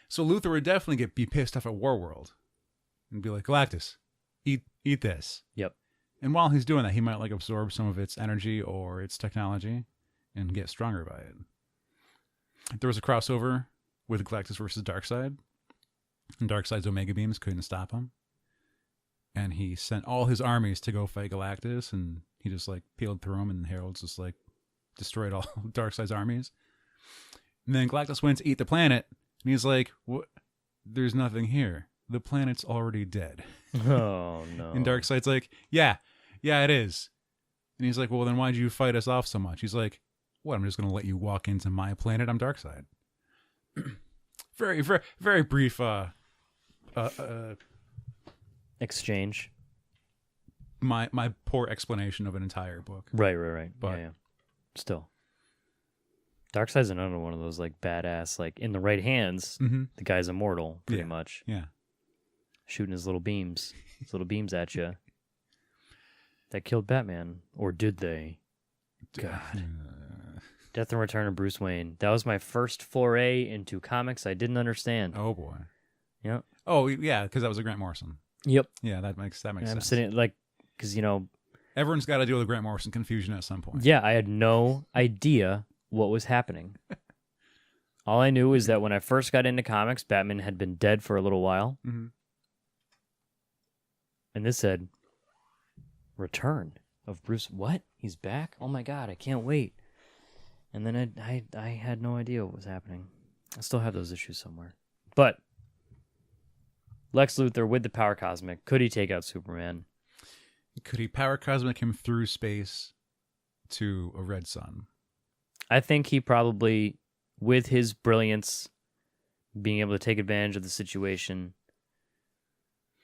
So Luthor would definitely be pissed off at Warworld and be like, Galactus, eat this. Yep. And while he's doing that, he might like absorb some of its energy or its technology and get stronger by it. There was a crossover with Galactus versus Darkseid, and Darkseid's Omega Beams couldn't stop him. And he sent all his armies to go fight Galactus, and he just like peeled through them, and the Heralds just like destroyed all Darkseid's armies. And then Galactus went to eat the planet. And he's like, "What? There's nothing here. The planet's already dead." Oh, no. And Darkseid's like, yeah, it is. And he's like, well, then why'd you fight us off so much? He's like, what, I'm just going to let you walk into my planet? I'm Darkseid. Very, very, very brief exchange. My poor explanation of an entire book. Right. But yeah. Still, Darkseid's another one of those like badass. Like in the right hands, the guy's immortal, pretty much. Yeah. Shooting his little beams at you. That killed Batman, or did they? God. Death and Return of Bruce Wayne. That was my first foray into comics I didn't understand. Oh boy. Yep. Oh yeah, because that was a Grant Morrison. Yep. Yeah, that makes sense. I'm sitting like, because everyone's got to deal with Grant Morrison confusion at some point. Yeah, I had no idea what was happening. All I knew is that when I first got into comics, Batman had been dead for a little while. Mm-hmm. And this said, Return of Bruce. What? He's back? Oh my God, I can't wait. And then I had no idea what was happening. I still have those issues somewhere. But Lex Luthor with the power cosmic, could he take out Superman? Could he power cosmic him through space to a red sun? I think he probably, with his brilliance, being able to take advantage of the situation,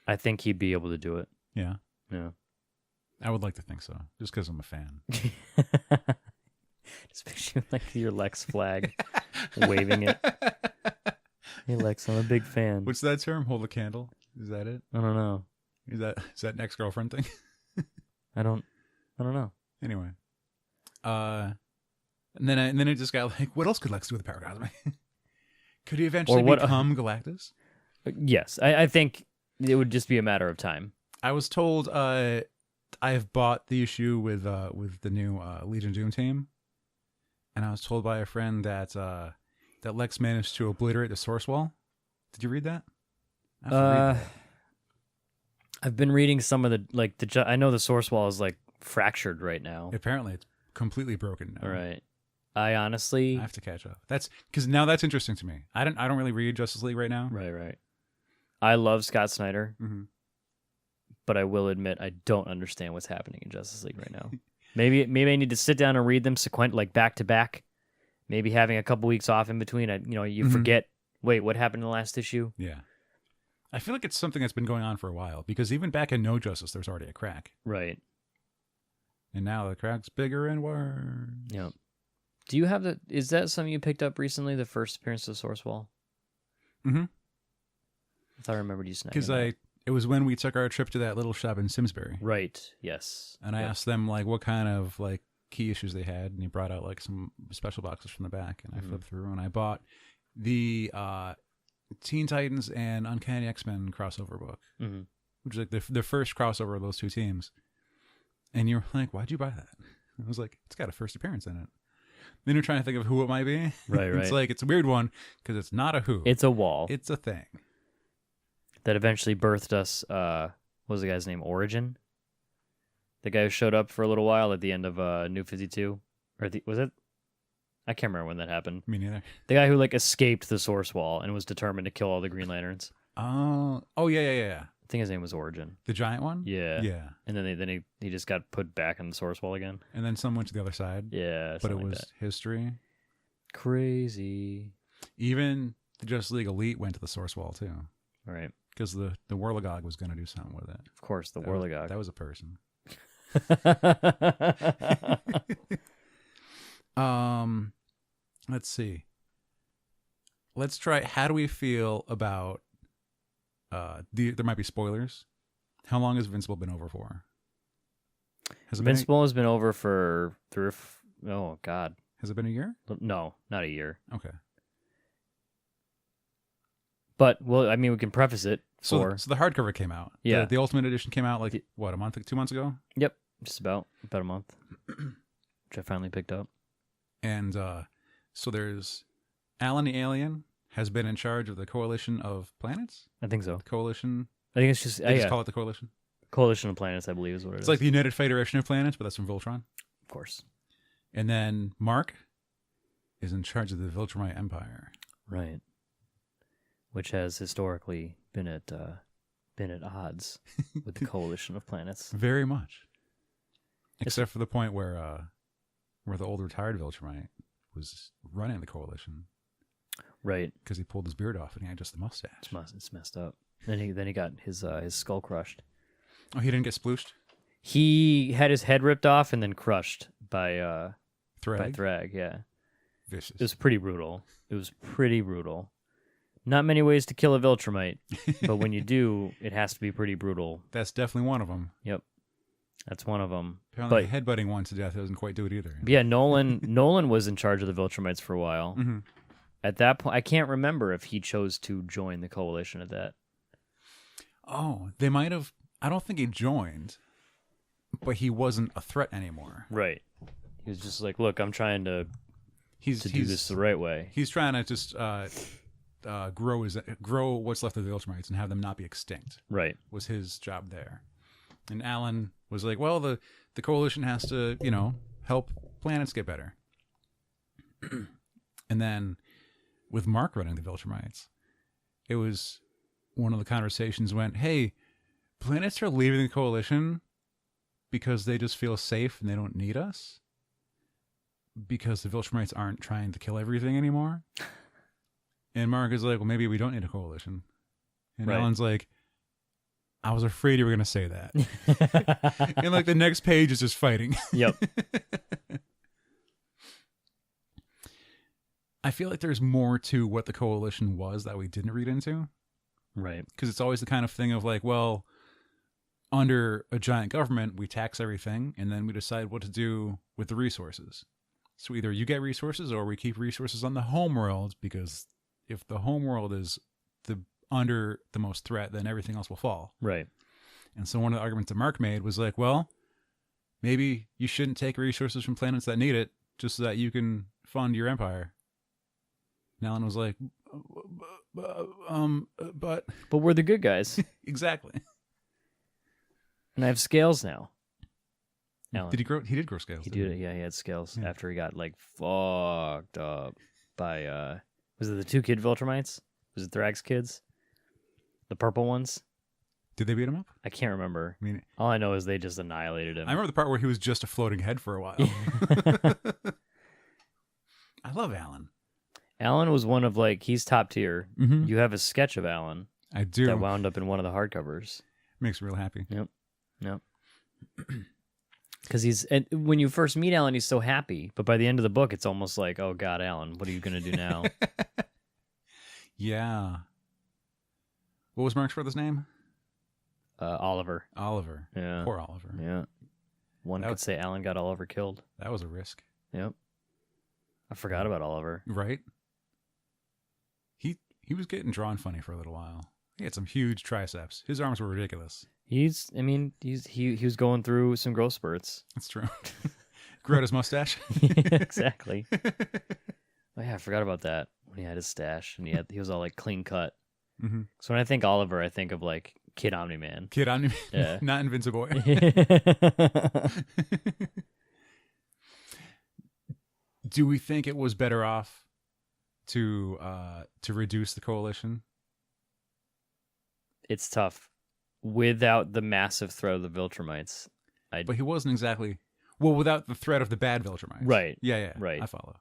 I think he'd be able to do it. Yeah. Yeah. I would like to think so, just because I'm a fan. Just picture like your Lex flag, waving it. Hey Lex, I'm a big fan. What's that term? Hold a candle? Is that it? I don't know. Is that an ex-girlfriend thing? I don't know. Anyway, and then it just got like, what else could Lex do with the power cosmic? Could he eventually become Galactus? Yes, I think it would just be a matter of time. I was told I've bought the issue with the new Legion Doom team, and I was told by a friend that that Lex managed to obliterate the source wall. Did you read that? I have to read that. I've been reading some of the I know the source wall is like fractured right now. Apparently, it's completely broken now. All right. I honestly have to catch up. That's because now that's interesting to me. I don't really read Justice League right now. Right. I love Scott Snyder, but I will admit I don't understand what's happening in Justice League right now. maybe I need to sit down and read them like back to back. Maybe having a couple weeks off in between. You forget. Wait, what happened in the last issue? Yeah. I feel like it's something that's been going on for a while, because even back in No Justice, there's already a crack. Right. And now the crack's bigger and worse. Yeah. Do you have is that something you picked up recently, the first appearance of Source Wall? Mm-hmm. I thought I remembered you snagging because it was when we took our trip to that little shop in Simsbury. Right, yes. And I asked them like what kind of like key issues they had, and he brought out like some special boxes from the back, and I flipped through and I bought the Teen Titans and Uncanny X-Men crossover book, which is like the first crossover of those two teams. And you're like, why'd you buy that? I was like, it's got a first appearance in it. Then you're trying to think of who it might be. Right. It's like, it's a weird one because it's not a who. It's a wall. It's a thing. That eventually birthed us, what was the guy's name? Origin? The guy who showed up for a little while at the end of New 52? Was it? I can't remember when that happened. Me neither. The guy who like escaped the Source Wall and was determined to kill all the Green Lanterns. Oh, yeah. I think his name was Origin. The giant one? Yeah. Yeah. And then he just got put back in the Source Wall again. And then some went to the other side. Yeah. But it was history. Crazy. Even the Justice League Elite went to the Source Wall too. Right. Because the Whirligog was going to do something with it. Of course, the Whirligog. That was a person. Let's see. Let's try. How do we feel about there might be spoilers. How long has Invincible been over for? Invincible has been over for oh God. Has it been a year? No, not a year. Okay. But well, I mean, we can preface it. So the hardcover came out. Yeah. The Ultimate Edition came out like what, a month, 2 months ago? Yep, just about a month, which I finally picked up. And so there's Alan the Alien has been in charge of the Coalition of Planets. I think so. The Coalition. I think it's just They just call it the Coalition. Coalition of Planets, I believe, is what it is. It's like the United Federation of Planets, but that's from Voltron. Of course. And then Mark is in charge of the Viltrumite Empire. Right. Which has historically been at odds with the Coalition of Planets. Very much. Except for the point where the old retired Viltrumite was running the Coalition. Right. Because he pulled his beard off and he had just the mustache. It's messed up. Then he got his skull crushed. Oh, he didn't get splooshed? He had his head ripped off and then crushed by Thrag? Thrag. Yeah, Vicious. it was pretty brutal. Not many ways to kill a Viltrumite, but when you do, it has to be pretty brutal. That's definitely one of them. Yep, that's one of them. Apparently, headbutting one to death doesn't quite do it either. Yeah, Nolan was in charge of the Viltrumites for a while. Mm-hmm. At that point, I can't remember if he chose to join the coalition at that. Oh, they might have. I don't think he joined, but he wasn't a threat anymore. Right. He was just like, look, I'm trying to do this the right way. He's trying to just grow what's left of the Viltrumites and have them not be extinct. Right. Was his job there. And Alan was like, well, the coalition has to, help planets get better. And then with Mark running the Viltrumites, it was one of the conversations went, hey, planets are leaving the coalition because they just feel safe and they don't need us? Because the Viltrumites aren't trying to kill everything anymore? And Mark is like, well, maybe we don't need a coalition. And right. Alan's like, I was afraid you were going to say that. And like the next page is just fighting. Yep. I feel like there's more to what the coalition was that we didn't read into. Right. Because it's always the kind of thing of like, well, under a giant government, we tax everything and then we decide what to do with the resources. So either you get resources or we keep resources on the homeworld, because if the homeworld is under the most threat, then everything else will fall. Right. And so one of the arguments that Mark made was like, well, maybe you shouldn't take resources from planets that need it just so that you can fund your empire. And Alan was like, but we're the good guys. Exactly. And I have scales now. Alan. Did he grow? He did grow scales. He did. Yeah, he had scales after he got like fucked up by was it the two kid Viltrumites? Was it Thrag's kids? The purple ones? Did they beat him up? I can't remember. I mean, all I know is they just annihilated him. I remember the part where he was just a floating head for a while. I love Alan. Alan was one of he's top tier. Mm-hmm. You have a sketch of Alan. I do. That wound up in one of the hardcovers. Makes me real happy. Yep. Because when you first meet Alan, he's so happy. But by the end of the book, it's almost like, oh God, Alan, what are you going to do now? Yeah. What was Mark's brother's name? Oliver. Oliver. Yeah. Poor Oliver. Yeah. One could say Alan got Oliver killed. That was a risk. Yep. I forgot about Oliver. Right? He was getting drawn funny for a little while. He had some huge triceps. His arms were ridiculous. He was going through some growth spurts. That's true. Grew out his mustache. Exactly. Oh yeah, I forgot about that. When he had his stash and he was all clean cut. Mm-hmm. So when I think Oliver, I think of Kid Omni-Man. Kid Omni-Man. Yeah. Not Invincible. Do we think it was better off to reduce the coalition? It's tough. Without the massive threat of the Viltrumites. But he wasn't exactly... Well, without the threat of the bad Viltrumites. Right. Yeah. Right. I follow.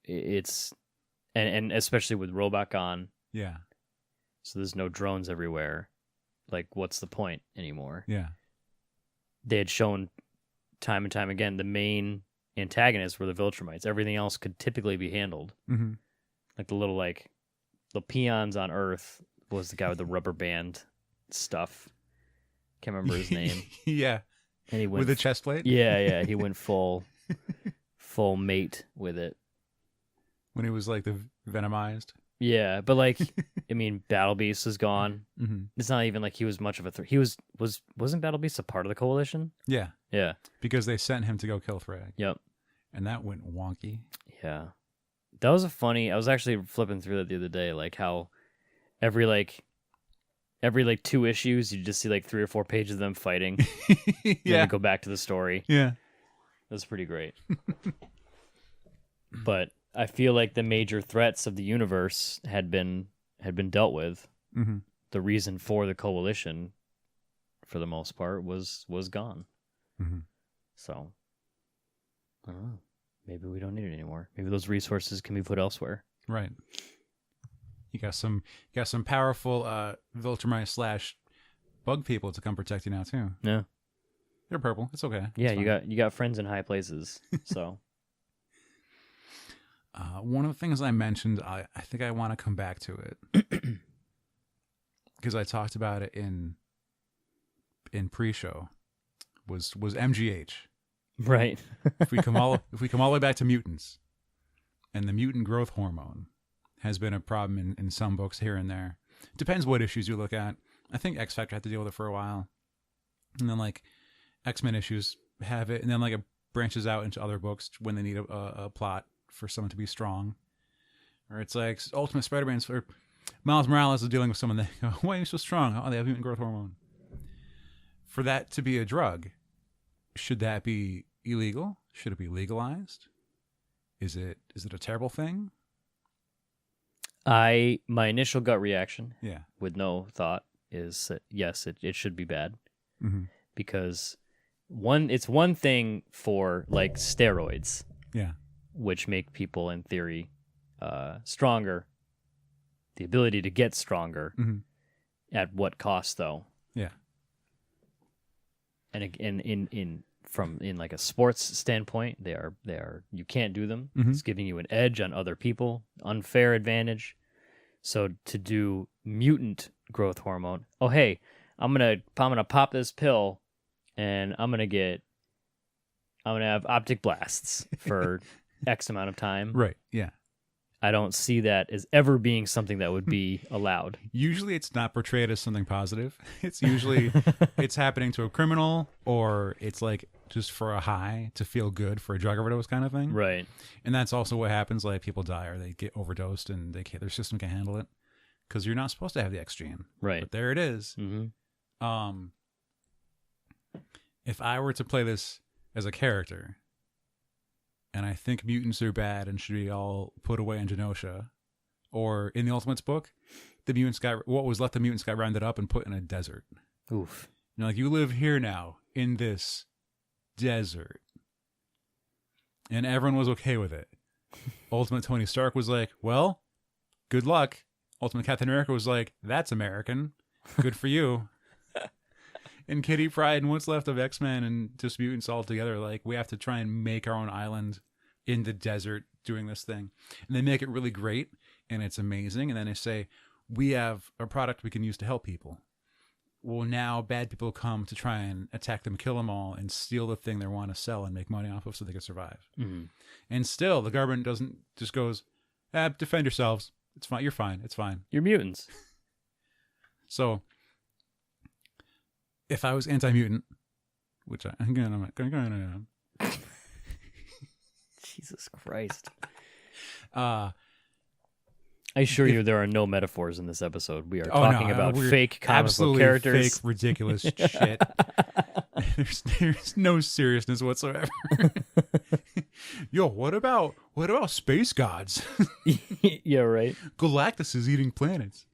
It's... And especially with Robot gone. Yeah. So there's no drones everywhere. What's the point anymore? Yeah. They had shown time and time again the main antagonists were the Viltrumites. Everything else could typically be handled. Mm-hmm. The peons on Earth was the guy with the rubber band stuff. Can't remember his name. Yeah. And he went with a chest plate? Yeah. He went full mate with it. When he was the venomized? Yeah, but Battle Beast is gone. Mm-hmm. It's not even he was much of a threat. He wasn't Battle Beast a part of the coalition? Yeah. Yeah. Because they sent him to go kill Thrag. Yep. And that went wonky. Yeah. That was I was actually flipping through that the other day, how every 2 issues you just see 3 or 4 pages of them fighting. Yeah. Then go back to the story. Yeah. That's pretty great. But I feel the major threats of the universe had been dealt with. Mm-hmm. The reason for the coalition, for the most part, was gone. Mm-hmm. So, I don't know. Maybe we don't need it anymore. Maybe those resources can be put elsewhere. Right. You got some powerful Viltrumite / bug people to come protect you now too. Yeah. They're purple. It's okay. Yeah, It's you got friends in high places. So one of the things I mentioned, I think I want to come back to it because I talked about it in pre-show. Was MGH. right. If we come all the way back to mutants, and the mutant growth hormone has been a problem in some books here and there. Depends what issues you look at. I think X Factor had to deal with it for a while, and then like X-Men issues have it, and then like it branches out into other books when they need a plot for someone to be strong, or it's like Ultimate Spider-Man or Miles Morales is dealing with someone that go, why are you so strong? Oh, they have mutant growth hormone. For that to be a drug, should that be illegal? Should it be legalized? Is it a terrible thing? My initial gut reaction, Yeah. with no thought, is that yes, it should be bad, because it's one thing for like steroids, Yeah. which make people in theory stronger. The ability to get stronger, at what cost though? Yeah. And in like a sports standpoint, they are you can't do them. It's giving you an edge on other people, unfair advantage. So to do mutant growth hormone, oh hey, I'm gonna pop this pill, and I'm gonna have optic blasts for X amount of time. Right. Yeah. I don't see that as ever being something that would be allowed. Usually it's not portrayed as something positive. It's usually it's happening to a criminal, or it's like just for a high to feel good for a drug overdose kind of thing. Right. And that's also what happens. Like people die or they get overdosed and their system can't handle it because you're not supposed to have the X gene. Right. But there it is. If I were to play this as a character, and I think mutants are bad and should be all put away in Genosha, or in the Ultimates book, what was left of mutants got rounded up and put in a desert. Oof. You know, like you live here now in this desert, and everyone was okay with it. Ultimate Tony Stark was like, well, good luck. Ultimate Captain America was like, that's American. Good for you. And Kitty Pryde and what's left of X-Men and just mutants all together, like, we have to try and make our own island in the desert doing this thing. And they make it really great, and it's amazing. And then they say, we have a product we can use to help people. Well, now bad people come to try and attack them, kill them all, and steal the thing they want to sell and make money off of so they can survive. And still, the government just goes, defend yourselves. It's fine. You're fine. It's fine. You're mutants. So, if I was anti-mutant, which I'm gonna Jesus Christ. I assure you there are no metaphors in this episode. We are talking about fake comic book characters. Fake, ridiculous shit. There's no seriousness whatsoever. Yo, what about space gods? Yeah, right. Galactus is eating planets.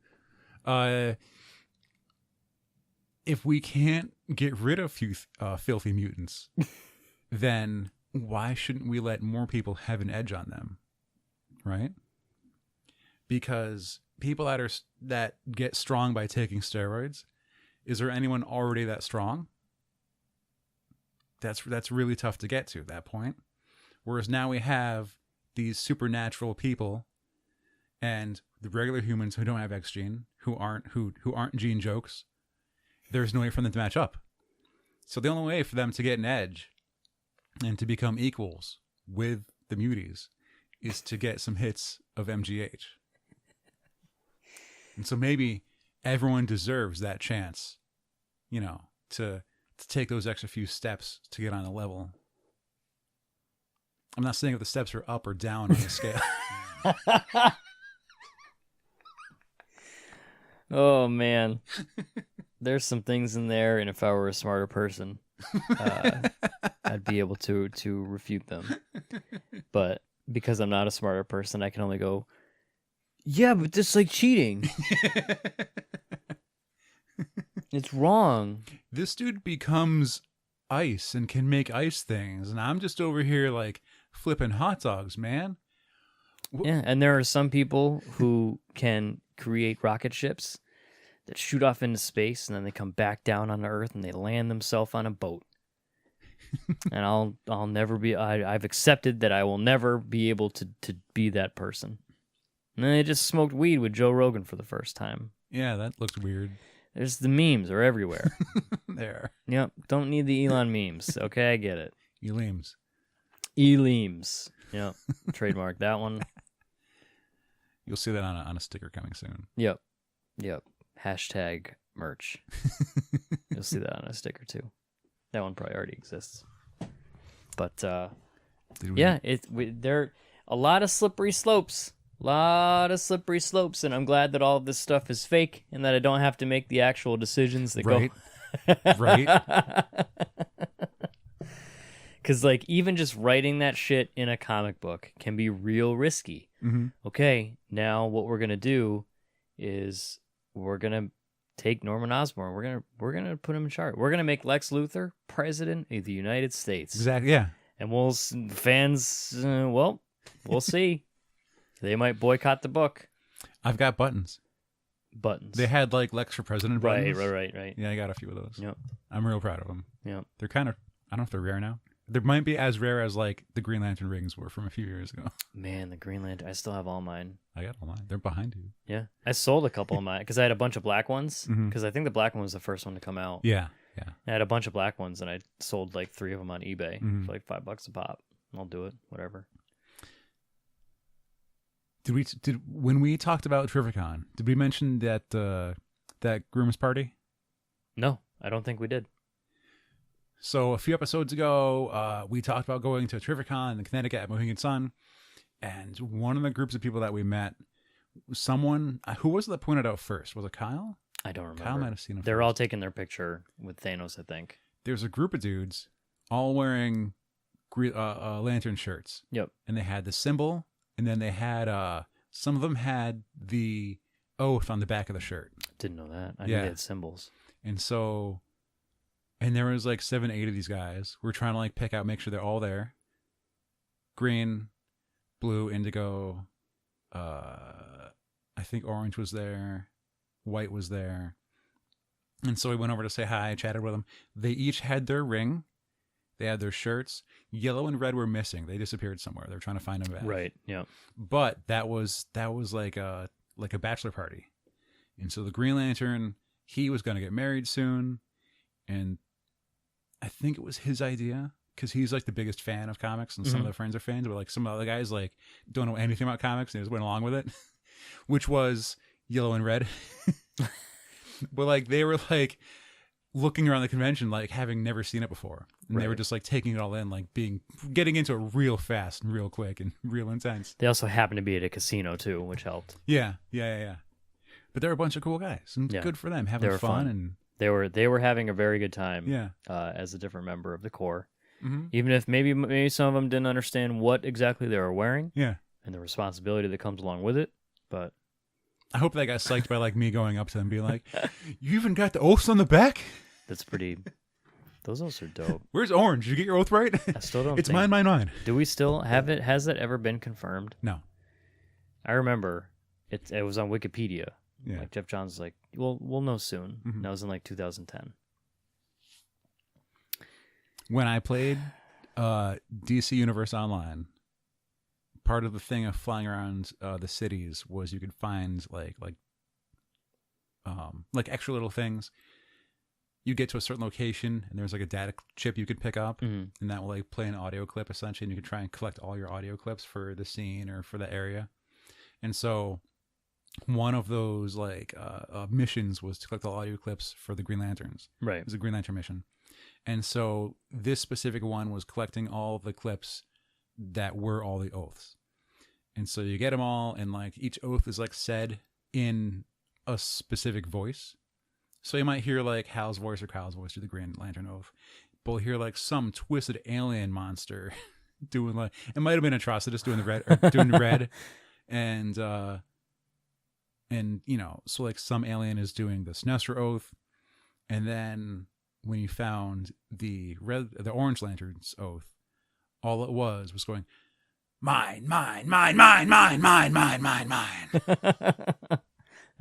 If we can't get rid of filthy mutants, then why shouldn't we let more people have an edge on them? Right? Because people that get strong by taking steroids, is there anyone already that strong? That's really tough to get to at that point. Whereas now we have these supernatural people and the regular humans who don't have X gene, who aren't gene jokes. There's no way for them to match up. So the only way for them to get an edge and to become equals with the muties is to get some hits of MGH. And so maybe everyone deserves that chance, you know, to take those extra few steps to get on the level. I'm not saying if the steps are up or down on the scale. Oh, man. There's some things in there, and if I were a smarter person, I'd be able to refute them. But because I'm not a smarter person, I can only go, yeah, but this is like cheating. It's wrong. This dude becomes ice and can make ice things, and I'm just over here like flipping hot dogs, man. Yeah, and there are some people who can create rocket ships that shoot off into space, and then they come back down on the Earth, and they land themselves on a boat. And I'll never be. I've accepted that I will never be able to be that person. And then they just smoked weed with Joe Rogan for the first time. Yeah, that looks weird. There's the memes are everywhere. There. Yep. Don't need the Elon memes. Okay, I get it. Elims. Eleems. Yep. Trademark that one. You'll see that on a sticker coming soon. Yep. Hashtag merch. You'll see that on a sticker too. That one probably already exists. But yeah, there are a lot of slippery slopes. And I'm glad that all of this stuff is fake and that I don't have to make the actual decisions that right. go. Right. Because, like, even just writing that shit in a comic book can be real risky. Mm-hmm. Okay, now what we're going to do is we're going to take Norman Osborn. We're gonna put him in charge. We're going to make Lex Luthor president of the United States. Exactly, yeah. And fans, we'll see. They might boycott the book. I've got buttons. They had, like, Lex for president buttons. Right. Yeah, I got a few of those. Yep. I'm real proud of them. Yep. They're kind of, I don't know if they're rare now. They might be as rare as, like, the Green Lantern rings were from a few years ago. Man, the Green Lantern. I still have all mine. I got all mine. They're behind you. Yeah. I sold a couple of mine because I had a bunch of black ones. Because I think the black one was the first one to come out. Yeah. I had a bunch of black ones and I sold like 3 of them on eBay for like $5 a pop. I'll do it. Whatever. When we talked about Terrificon, did we mention that that groom's party? No, I don't think we did. So a few episodes ago, we talked about going to Terrificon in Connecticut at Mohegan Sun, and one of the groups of people that we met, someone who was it that pointed out first? Was it Kyle? I don't remember. Kyle might have seen him. They're first. all taking their picture with Thanos, I think. There's a group of dudes all wearing lantern shirts. Yep. And they had the symbol, and then they had some of them had the oath on the back of the shirt. Didn't know that. I knew they had symbols. And so, and there was like 7, 8 of these guys. We're trying to like pick out, make sure they're all there. Green, blue, indigo. I think orange was there. White was there. And so we went over to say hi, chatted with them. They each had their ring. They had their shirts. Yellow and red were missing. They disappeared somewhere. They were trying to find them back. Right. Yeah. But that was like a bachelor party. And so the Green Lantern, he was going to get married soon. And I think it was his idea because he's like the biggest fan of comics and some of their friends are fans. But like some of the other guys like don't know anything about comics and they just went along with it, which was yellow and red. But like they were like looking around the convention, like having never seen it before. And they were just like taking it all in, like getting into it real fast and real quick and real intense. They also happened to be at a casino too, which helped. Yeah. But they're a bunch of cool guys and good for them having fun. And they were having a very good time. Yeah. As a different member of the Corps, mm-hmm. even if maybe some of them didn't understand what exactly they were wearing. Yeah. And the responsibility that comes along with it, but. I hope they got psyched by like me going up to them and being like, "You even got the oaths on the back?" That's pretty. Those oaths are dope. Where's Orange? Did you get your oath right? I still don't. It's mine. Do we still have it? Has that ever been confirmed? No. I remember it was on Wikipedia. Yeah. Like Jeff Johns was like, we'll know soon. Mm-hmm. That was in like 2010. When I played DC Universe Online, part of the thing of flying around the cities was you could find like extra little things. You get to a certain location and there's like a data chip you could pick up, and that will like play an audio clip essentially, and you can try and collect all your audio clips for the scene or for the area. And so one of those like missions was to collect all audio clips for the Green Lanterns. Right. It was a Green Lantern mission. And so this specific one was collecting all of the clips that were all the oaths. And so you get them all, and like each oath is like said in a specific voice. So you might hear like Hal's voice or Kyle's voice or the Green Lantern oath, but we'll hear like some twisted alien monster doing like, it might have been Atrocitus doing the red, and you know, so like some alien is doing the Sinestro oath, and then when you found the Orange Lantern's oath, all it was going, mine. I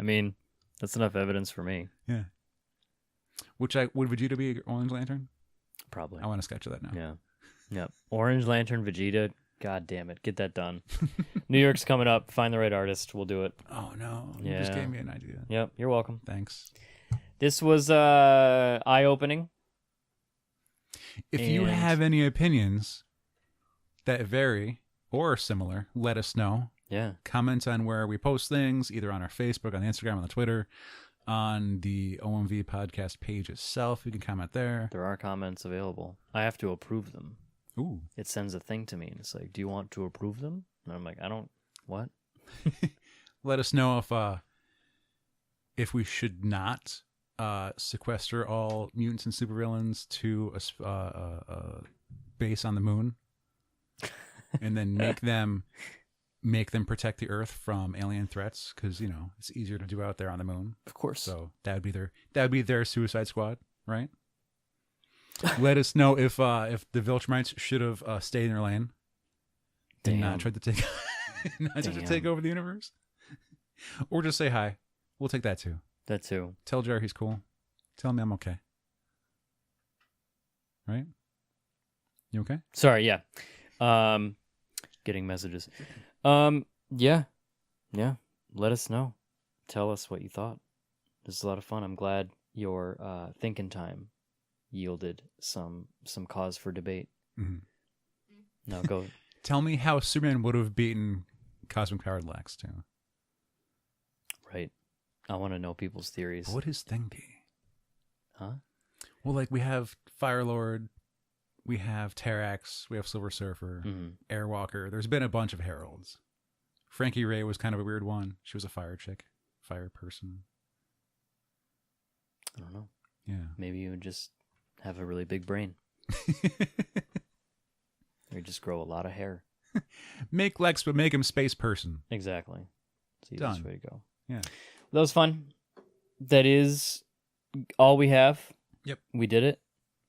mean, That's enough evidence for me. Yeah. Would Vegeta be Orange Lantern? Probably. I want to sketch of that now. Yeah. Yep. Orange Lantern, Vegeta. God damn it. Get that done. New York's coming up. Find the right artist. We'll do it. Oh, no. You just gave me an idea. Yep. You're welcome. Thanks. This was eye-opening. If you have any opinions that vary or are similar, let us know. Yeah. Comment on where we post things, either on our Facebook, on Instagram, on the Twitter, on the OMV podcast page itself. You can comment there. There are comments available. I have to approve them. Ooh. It sends a thing to me, and it's like, do you want to approve them? And I'm like, I don't. What? Let us know if we should not sequester all mutants and supervillains to a base on the moon, and then make them protect the Earth from alien threats, because it's easier to do out there on the moon. Of course. So that would be their Suicide Squad, right? Let us know if the Viltrumites should have stayed in their lane and not tried to take take over the universe, or just say hi. We'll take that too. That too. Tell Jayare he's cool. Tell me I'm okay. Right? You okay? Sorry. Yeah. Getting messages. Yeah. Let us know. Tell us what you thought. This is a lot of fun. I'm glad your thinking time yielded some cause for debate. Mm-hmm. Now go. Tell me how Superman would have beaten Cosmic Powered Lex too. Right. I want to know people's theories. What would his thing be? Huh? Well, like we have Firelord, we have Terrax, we have Silver Surfer, Airwalker. There's been a bunch of heralds. Frankie Ray was kind of a weird one. She was a fire chick, fire person. I don't know. Yeah. Maybe you would just have a really big brain. Or just grow a lot of hair. Make Lex, but make him space person. Exactly. It's the easiest way to go. Yeah. That was fun. That is all we have. Yep. We did it.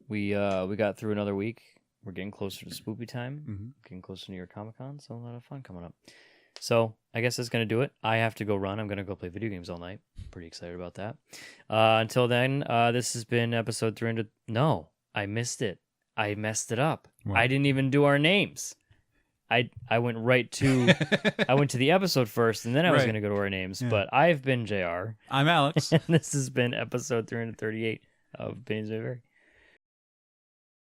We got through another week. We're getting closer to spoopy time. Getting closer to New York Comic Con. So a lot of fun coming up. So I guess that's going to do it. I have to go run. I'm going to go play video games all night. Pretty excited about that. Until then, this has been episode 300. No, I missed it. I messed it up. What? I didn't even do our names. I went right to I went to the episode first, and then I was going to go to our names. Yeah. But I've been JR. I'm Alex. And this has been episode 338 of Opinions May Vary.